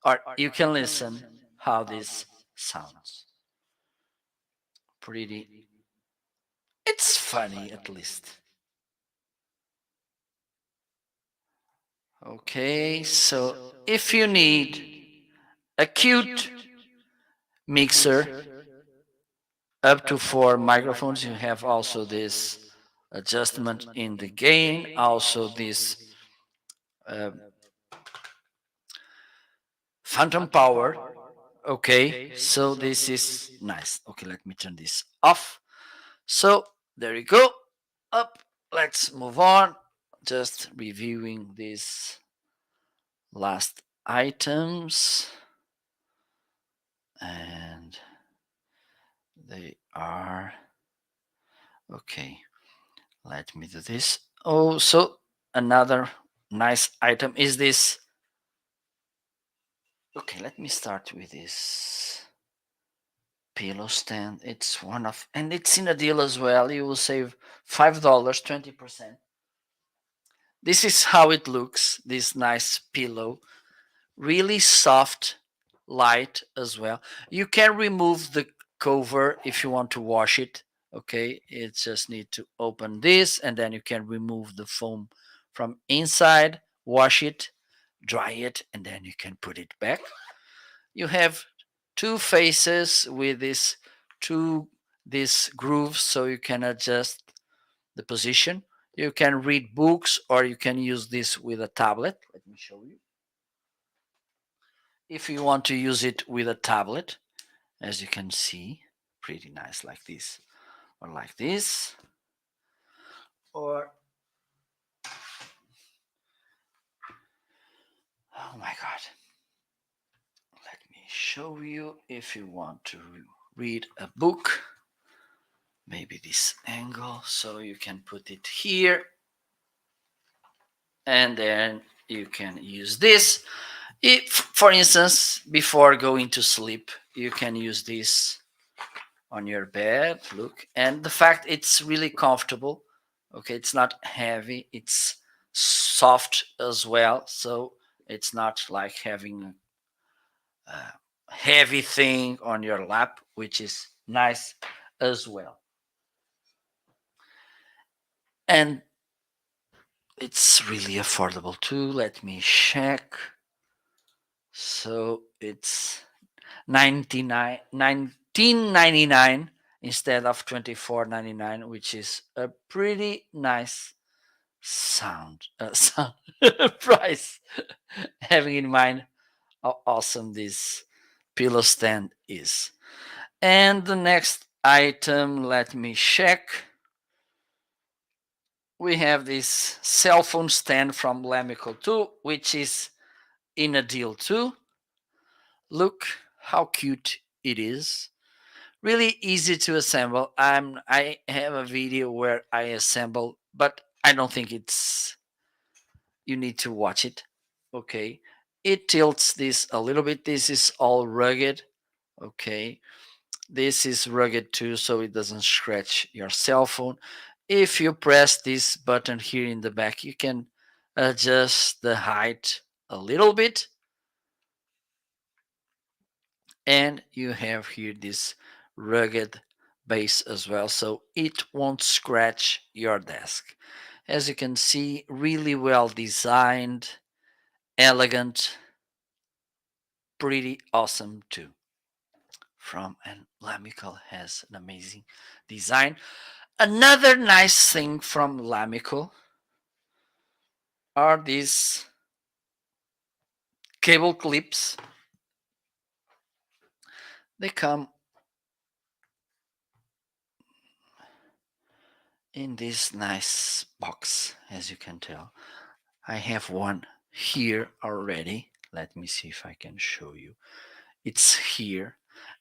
or you can listen how this sounds. Pretty, it's funny at least. Okay, so if you need a cute mixer up to 4 microphones, you have also this adjustment in the gain, also this uh, phantom power. Okay, so this is nice. Okay, let me turn this off. So there you go. Up, let's move on. Just reviewing these last items, and they are okay. Let me do this. Oh, so another nice item is this. Okay, let me start with this pillow stand. It's one of, and it's in a deal as well. You will save $5, 20%. This is how it looks. This nice pillow, really soft, light as well. You can remove the cover if you want to wash it. Okay, you just need to open this and then you can remove the foam from inside, wash it, dry it, and then you can put it back. You have two faces with this two these grooves so you can adjust the position. You can read books or you can use this with a tablet. Let me show you. If you want to use it with a tablet, as you can see, pretty nice like this or like this. Or, oh my God. Let me show you if you want to read a book. Maybe this angle, so you can put it here. And then you can use this. If, for instance, before going to sleep, you can use this on your bed. Look, and the fact it's really comfortable. Okay, it's not heavy, it's soft as well, so it's not like having a heavy thing on your lap, which is nice as well. And it's really affordable too. Let me check. So it's 1999 instead of 24.99, which is a pretty nice sound price, having in mind how awesome this pillow stand is. And the next item, let me check. We have this cell phone stand from Lamico 2, which is in a deal too. Look how cute it is. Really easy to assemble. I have a video where I assemble, but I don't think it's, you need to watch it. Okay, it tilts this a little bit. This is all rugged. Okay, this is rugged too, so it doesn't scratch your cell phone. If you press this button here in the back, you can adjust the height a little bit, and you have here this rugged base as well, so it won't scratch your desk. As you can see, really well designed, elegant, pretty awesome too. From and Lamical has an amazing design. Another nice thing from Lamical are these cable clips. They come in this nice box, as you can tell. I have one here already. Let me see if I can show you. It's here.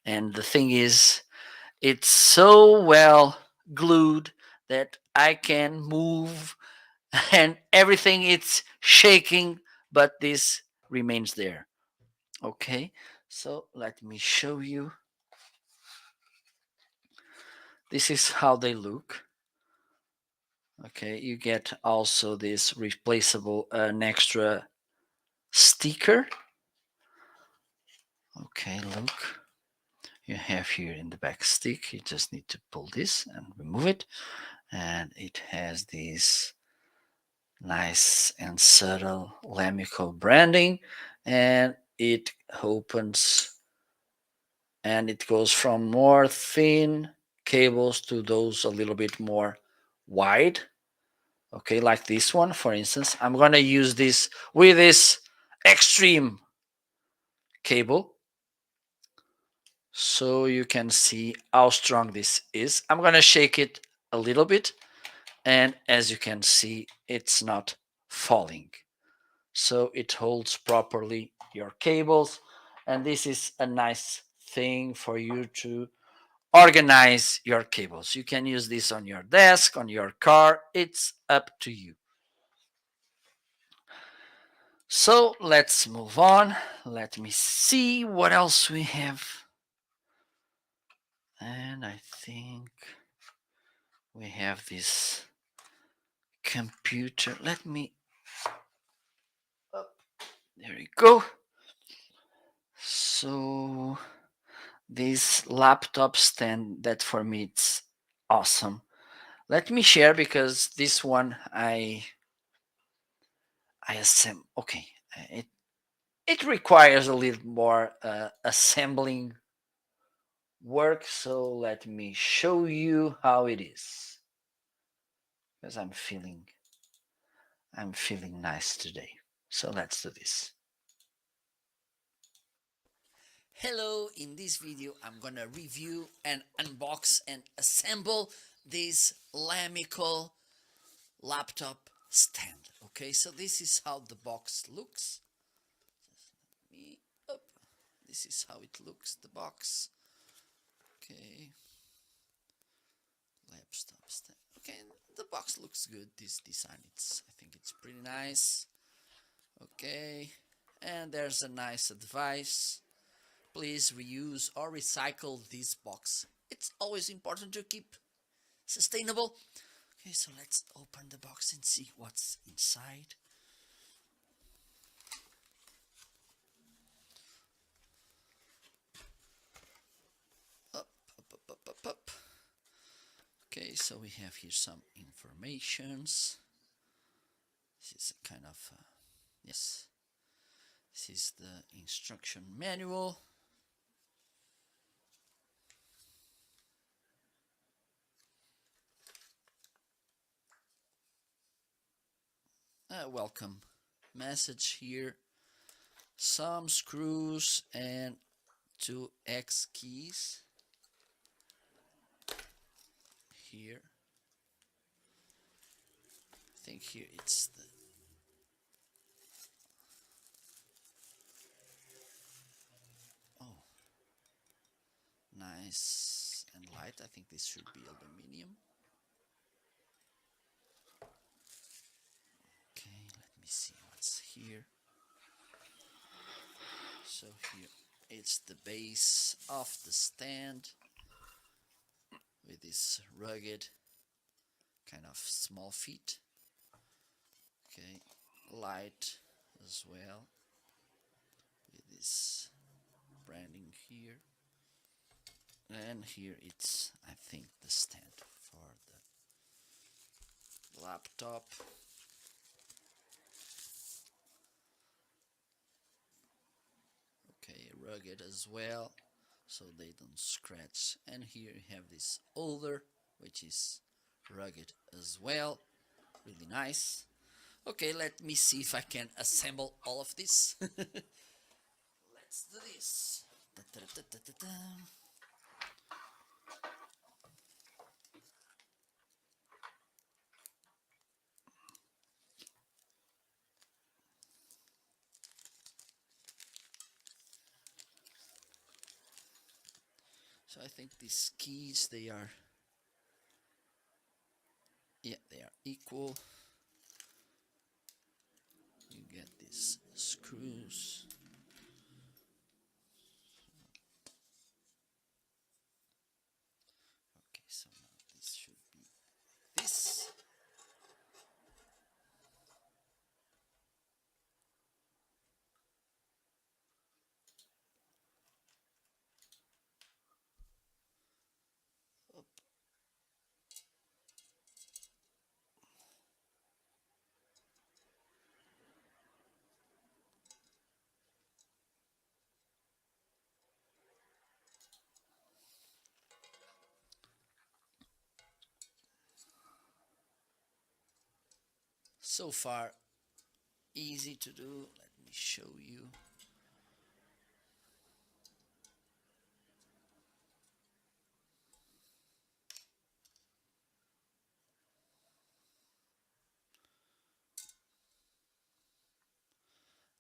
And the thing is, it's so well glued that I can move and everything it's shaking, but this remains there. Okay, so let me show you. This is how they look. Okay, you get also this replaceable an extra sticker. Okay, look, you have here in the back stick. You just need to pull this and remove it, and it has this nice and subtle Lamical branding, and it opens, and it goes from more thin cables to those a little bit more wide. Okay, like this one, for instance. I'm gonna use this with this extreme cable so you can see how strong this is. I'm gonna shake it a little bit, and as you can see, it's not falling. So it holds properly your cables, and this is a nice thing for you to organize your cables. You can use this on your desk, on your car. It's up to you. So let's move on. Let me see what else we have. And I think we have this computer. Let me. Oh, there we go. So this laptop stand, that for me it's awesome. Let me share because this one I assemble. Okay, it requires a little more assembling work, so let me show you how it is, because I'm feeling nice today. So let's do this. Hello, in this video I'm gonna review and unbox and assemble this Lamical laptop stand. Okay, so this is how the box looks. This is how it looks, the box. Okay, laptop stand. Okay, the box looks good. This design, I think it's pretty nice. Okay, and there's a nice advice. Please reuse or recycle this box. It's always important to keep sustainable. Okay, so let's open the box and see what's inside. Up, up, up, up, up, up. Okay, so we have here some informations. This is a kind of yes. This is the instruction manual. Welcome message here. Some screws and 2X keys here. I think here it's the nice and light. I think this should be aluminium. Okay, let me see what's here. So here it's the base of the stand with this rugged kind of small feet. Okay, light as well with this branding here. And here it's, I think, the stand for the laptop. Okay, rugged as well, so they don't scratch. And here you have this holder, which is rugged as well, really nice. Okay, let me see if I can assemble all of this. Let's do this. Da, da, da, da, da, da. So I think these keys, they are, yeah, they are equal. You get these screws. Okay, so now this should be this. Up. So far, easy to do. Let me show you.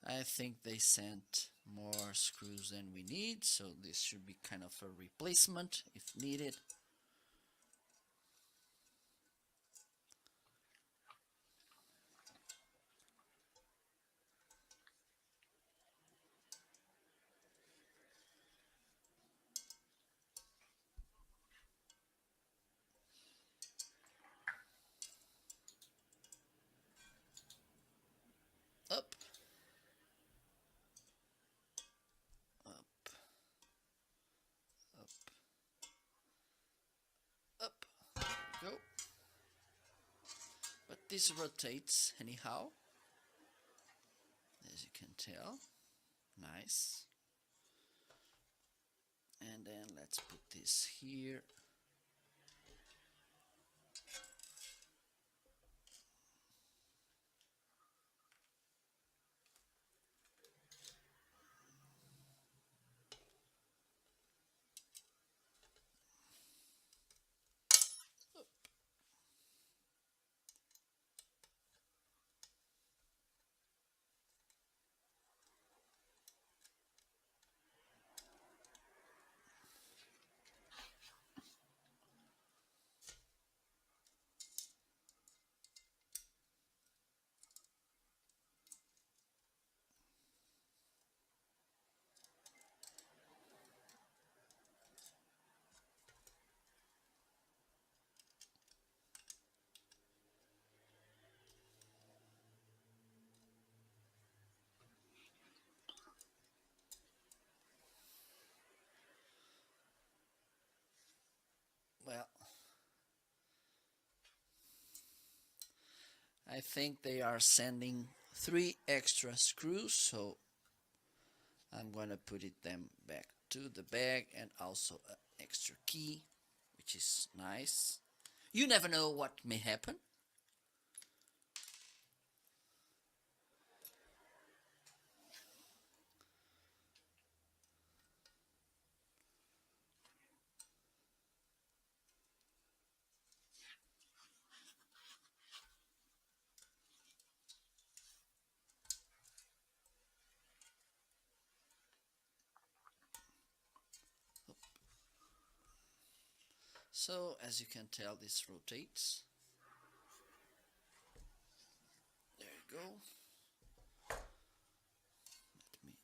I think they sent more screws than we need, so this should be kind of a replacement if needed. Up, up, up, up. There we go. But this rotates anyhow, as you can tell. Nice. And then let's put this here. Well, I think they are sending 3 extra screws, so I'm gonna put them back to the bag, and also an extra key, which is nice. You never know what may happen. So as you can tell, this rotates. There you go. Let me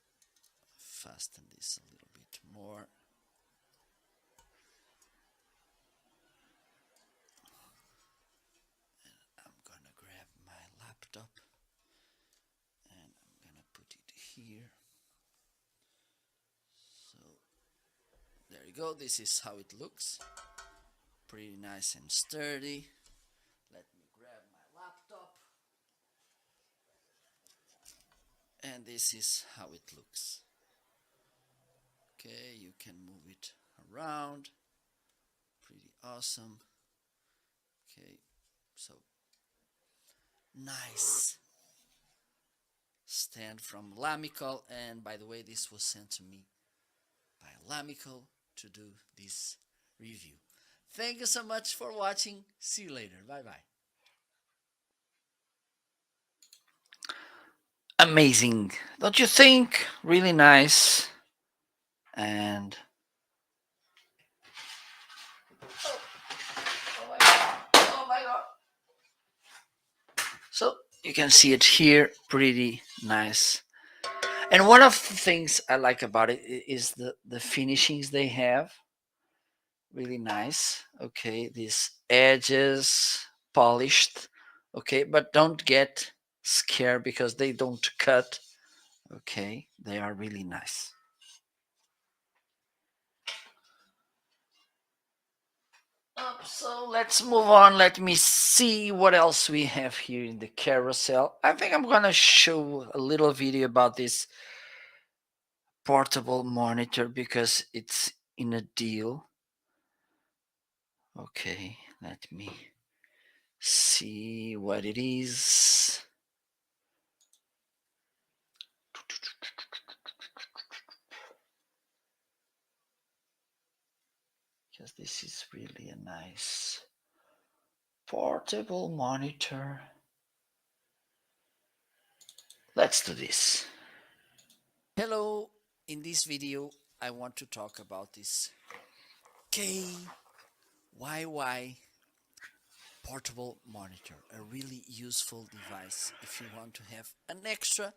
fasten this a little bit more. And I'm gonna grab my laptop go. This is how it looks. Pretty nice and sturdy. Let me grab my laptop. And this is how it looks. Okay, you can move it around. Pretty awesome. Okay, so nice stand from Lamical, and by the way, this was sent to me by Lamical to do this review. Thank you so much for watching. See you later. Bye bye. Amazing, don't you think? Really nice. And oh my god, oh my god. So you can see it here, pretty nice. And one of the things I like about it is the finishings they have. Really nice. Okay, these edges polished. Okay, but don't get scared because they don't cut. Okay, they are really nice. So let's move on. Let me see what else we have here in the carousel. I think I'm gonna show a little video about this portable monitor because it's in a deal. Okay, let me see what it is. Because this is really a nice portable monitor. Let's do this. Hello, in this video I want to talk about this KYY portable monitor, a really useful device if you want to have an extra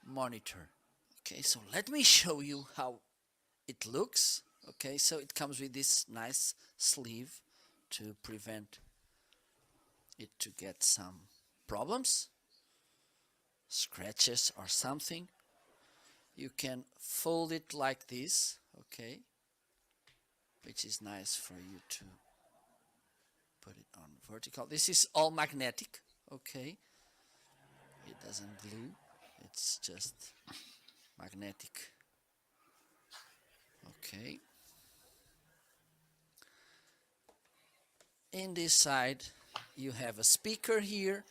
monitor. Okay, so let me show you how it looks. Okay, so it comes with this nice sleeve to prevent it to get some problems, scratches or something. You can fold it like this, okay, which is nice for you to put it on vertical. This is all magnetic, okay. It doesn't glue, it's just magnetic. Okay. In this side you have a speaker here,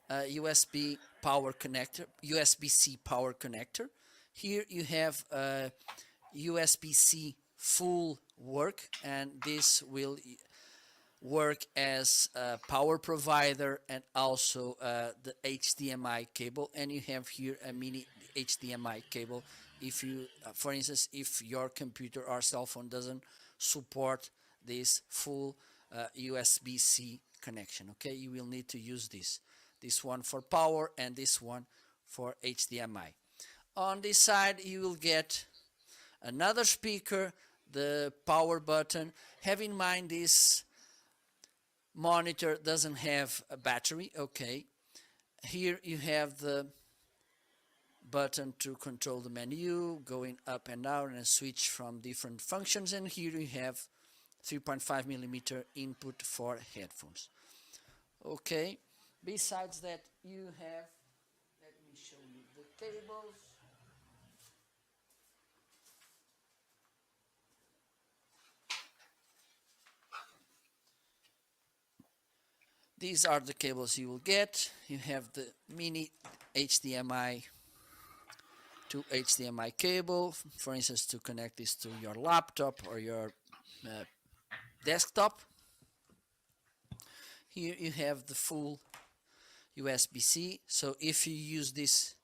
a USB power connector, USB-C power connector. Here you have a USB-C full work, and this will work as a power provider and also the HDMI cable. And you have here a mini HDMI cable if you, for instance, if your computer or cell phone doesn't support this full USB-C connection. Okay, you will need to use this one for power and this one for HDMI. On this side you will get another speaker, the power button. Have in mind this monitor doesn't have a battery. Okay, here you have the button to control the menu, going up and down and switch from different functions, and here you have 3.5mm input for headphones. Okay, besides that you have, let me show you the cables. These are the cables you will get. You have the mini HDMI to HDMI cable, for instance, to connect this to your laptop or your desktop. Here you have the full USB-C, so if you use this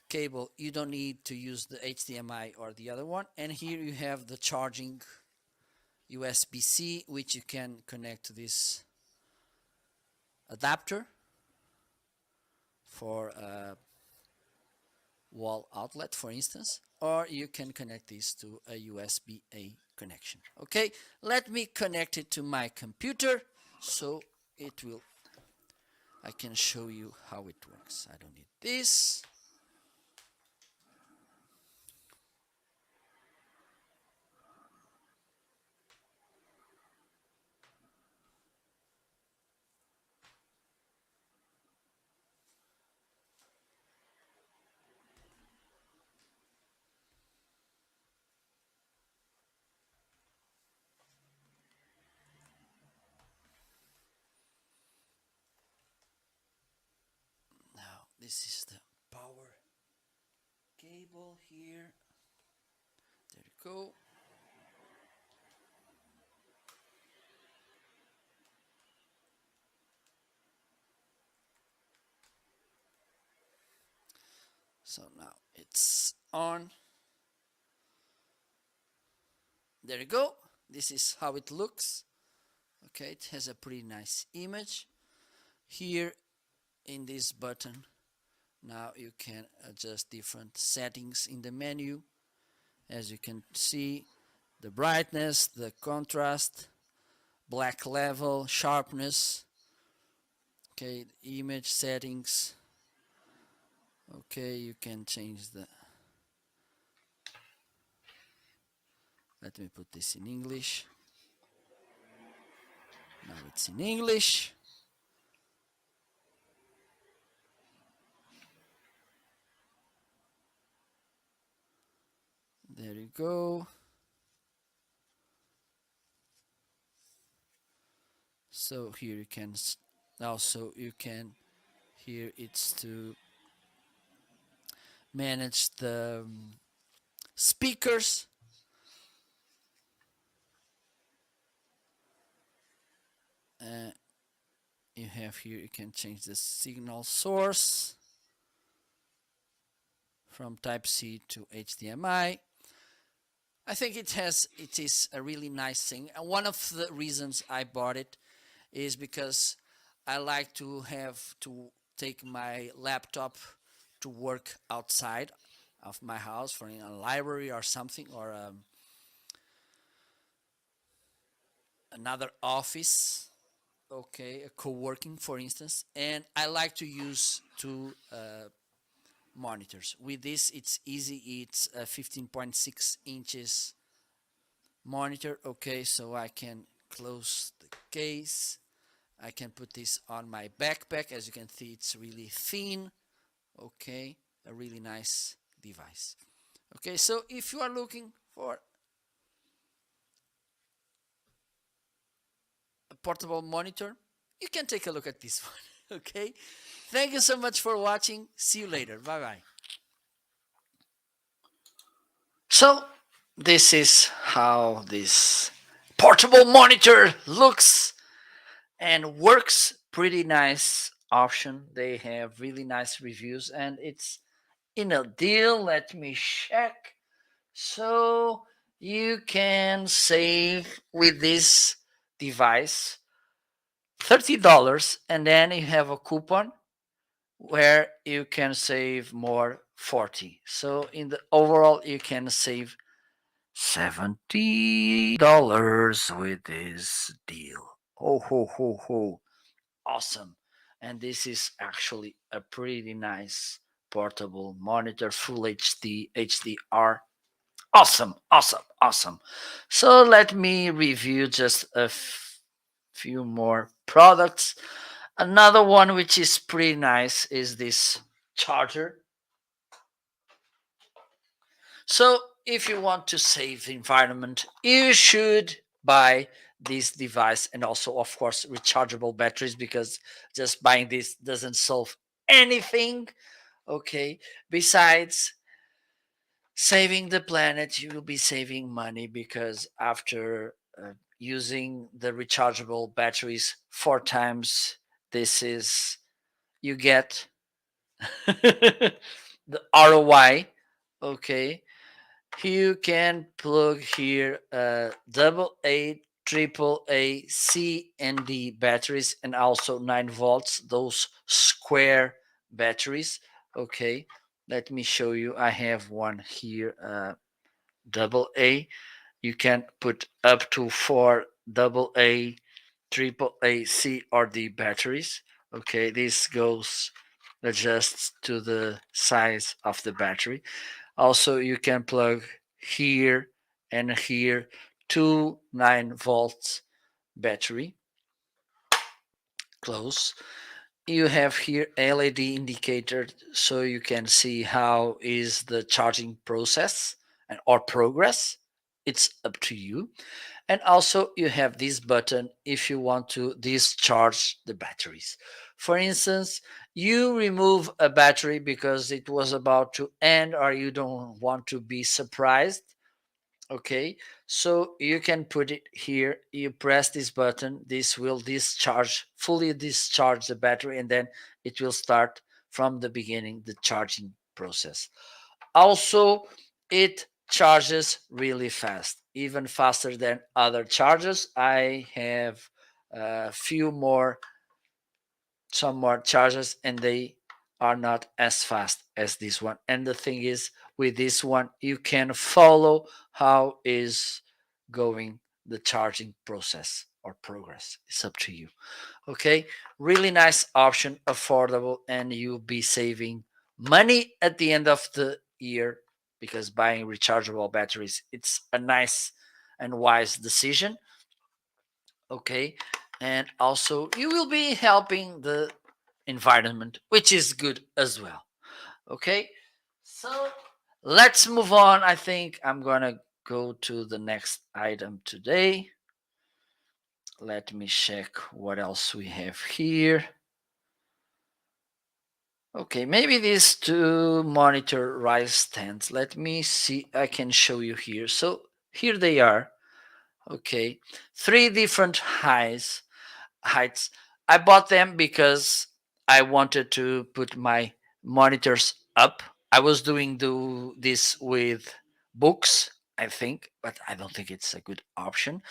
cable you don't need to use the HDMI or the other one. And here you have the charging USB-C, which you can connect to this adapter for a wall outlet, for instance, or you can connect this to a USB-A connection. Okay, let me connect it to my computer so I can show you how it works. I don't need this. This is the power cable here. There you go. So now it's on. There you go. This is how it looks. Okay, it has a pretty nice image. Here in this button, now you can adjust different settings in the menu. As you can see, the brightness, the contrast, black level, sharpness, okay, image settings. Okay, you can change the, let me put this in English. Now it's in English. There you go. So here you can also, you can, here it's to manage the speakers. You have here, you can change the signal source from type C to HDMI. I think it is a really nice thing, and one of the reasons I bought it is because I like to have to take my laptop to work outside of my house, for in a library or something, or another office, okay, a co-working, for instance, and I like to use two monitors. With this, it's easy. It's a 15.6 inches monitor. Okay, so I can close the case. I can put this on my backpack. As you can see, it's really thin. Okay, a really nice device. Okay, so if you are looking for a portable monitor, you can take a look at this one. Okay, thank you so much for watching. See you later. Bye bye. So this is how this portable monitor looks and works. Pretty nice option. They have really nice reviews and it's in a deal. Let me check. So you can save with this device $30, and then you have a coupon where you can save more 40. So in the overall you can save $70 with this deal. Ho ho ho ho. Awesome. And this is actually a pretty nice portable monitor, full HD, HDR. Awesome, awesome, awesome. So let me review just a few more products. Another one which is pretty nice is this charger. So if you want to save the environment, you should buy this device, and also of course rechargeable batteries, because just buying this doesn't solve anything. Okay, besides saving the planet, you will be saving money, because after using the rechargeable batteries 4 times, this is, you get the ROI. Okay, you can plug here double A, triple A, C, and D batteries, and also 9 volts, those square batteries. Okay, let me show you. I have one here, double A. You can put up to 4 AA, triple A, C, or D batteries. Okay, this goes adjusts to the size of the battery. Also, you can plug here and here 2 9 volts battery. Close. You have here LED indicator, so you can see how is the charging process and or progress. It's up to you. And also you have this button if you want to discharge the batteries. For instance, you remove a battery because it was about to end or you don't want to be surprised. Okay, so you can put it here, you press this button, this will discharge, fully discharge the battery, and then it will start from the beginning the charging process. Also, it charges really fast, even faster than other chargers. I have a few more, some more chargers, and they are not as fast as this one. And the thing is, with this one, you can follow how is going the charging process or progress. It's up to you. Okay, really nice option, affordable, and you'll be saving money at the end of the year because buying rechargeable batteries, it's a nice and wise decision. Okay, and also you will be helping the environment, which is good as well. Okay, so let's move on. I think I'm gonna go to the next item today. Let me check what else we have here. Okay, maybe these two monitor rise stands. Let me see. I can show you here. So here they are. Okay, three different heights. I bought them because I wanted to put my monitors up. I was doing this with books, I think, but I don't think it's a good option.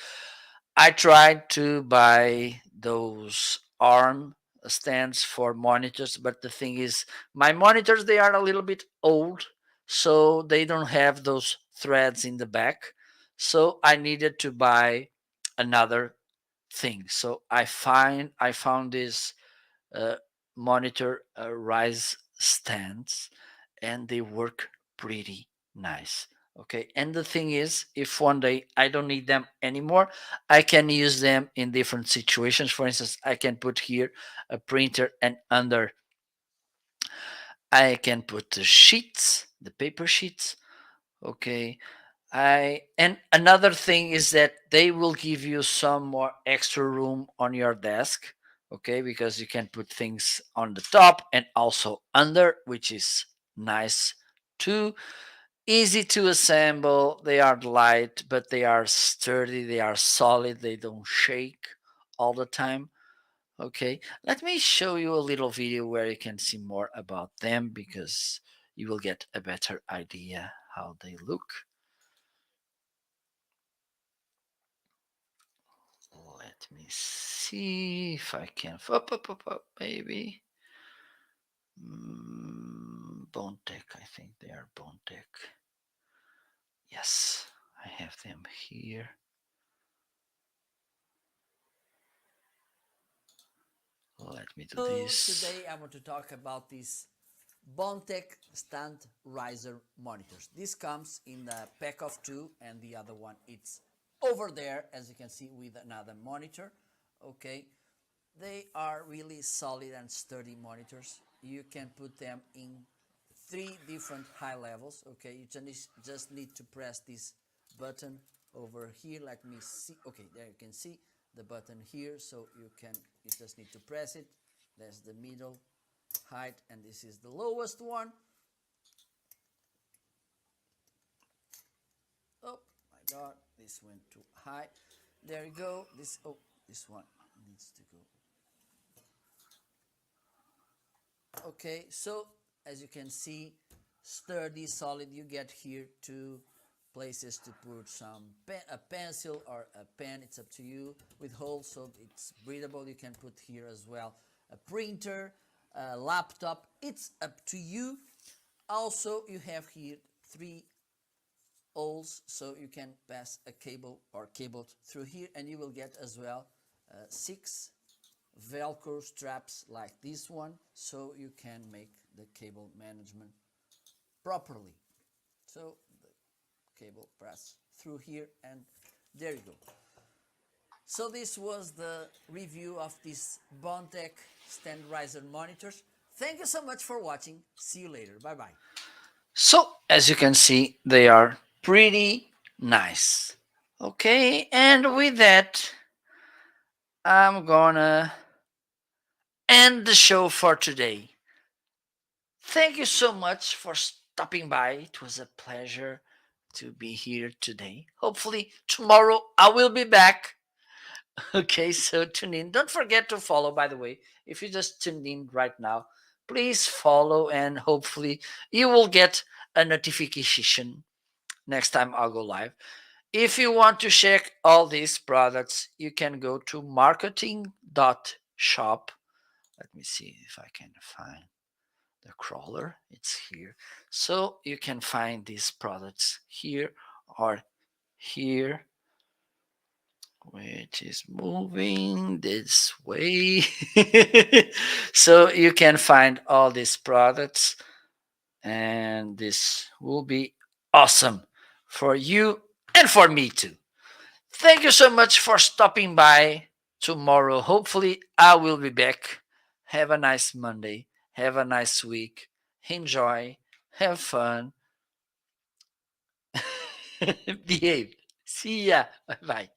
I tried to buy those arm stands for monitors, but the thing is, my monitors they are a little bit old, so they don't have those threads in the back. So I needed to buy another thing. So I found this uh, monitor rise stands, and they work pretty nice. Okay, and the thing is, if one day I don't need them anymore, I can use them in different situations. For instance, I can put here a printer, and under I can put the sheets, the paper sheets. Okay, I and another thing is that they will give you some more extra room on your desk, okay, because you can put things on the top and also under, which is nice too. Easy to assemble, they are light, but they are sturdy, they are solid, they don't shake all the time. Okay, let me show you a little video where you can see more about them because you will get a better idea how they look. Let me see if I can. Up, maybe. Bondtech, I think they are Bondtech. Yes, I have them here. Let me do this. Today I want to talk about these Bondtech stand riser monitors. This comes in the pack of two, and the other one it's over there, as you can see, with another monitor. Okay, they are really solid and sturdy monitors. You can put them in three different high levels. Okay, you just need to press this button over here. Let me see. Okay, there you can see the button here. So you just need to press it. That's the middle height, and this is the lowest one. Oh my God, this went too high. There you go. This one needs to go. Okay, so as you can see, sturdy, solid. You get here two places to put a pencil or a pen. It's up to you, with holes so it's breathable. You can put here as well a printer, a laptop. It's up to you. Also, you have here three holes so you can pass a cable or cable through here, and you will get as well six Velcro straps like this one, so you can make the cable management properly. So the cable pass through here, and there you go. So this was the review of these Bondtech stand riser monitors. Thank you so much for watching. See you later. Bye bye. So as you can see, they are pretty nice. Okay, and with that, I'm gonna end the show for today. Thank you so much for stopping by. It was a pleasure to be here today. Hopefully, tomorrow I will be back. Okay, so tune in. Don't forget to follow, by the way. If you just tuned in right now, please follow and hopefully you will get a notification next time I'll go live. If you want to check all these products, you can go to marketing.shop. Let me see if I can find the crawler. It's here. So you can find these products here or here, which is moving this way. So you can find all these products, and this will be awesome for you and for me too. Thank you so much for stopping by. Tomorrow, hopefully, I will be back. Have a nice Monday. Have a nice week. Enjoy. Have fun. Behave. See ya. Bye bye.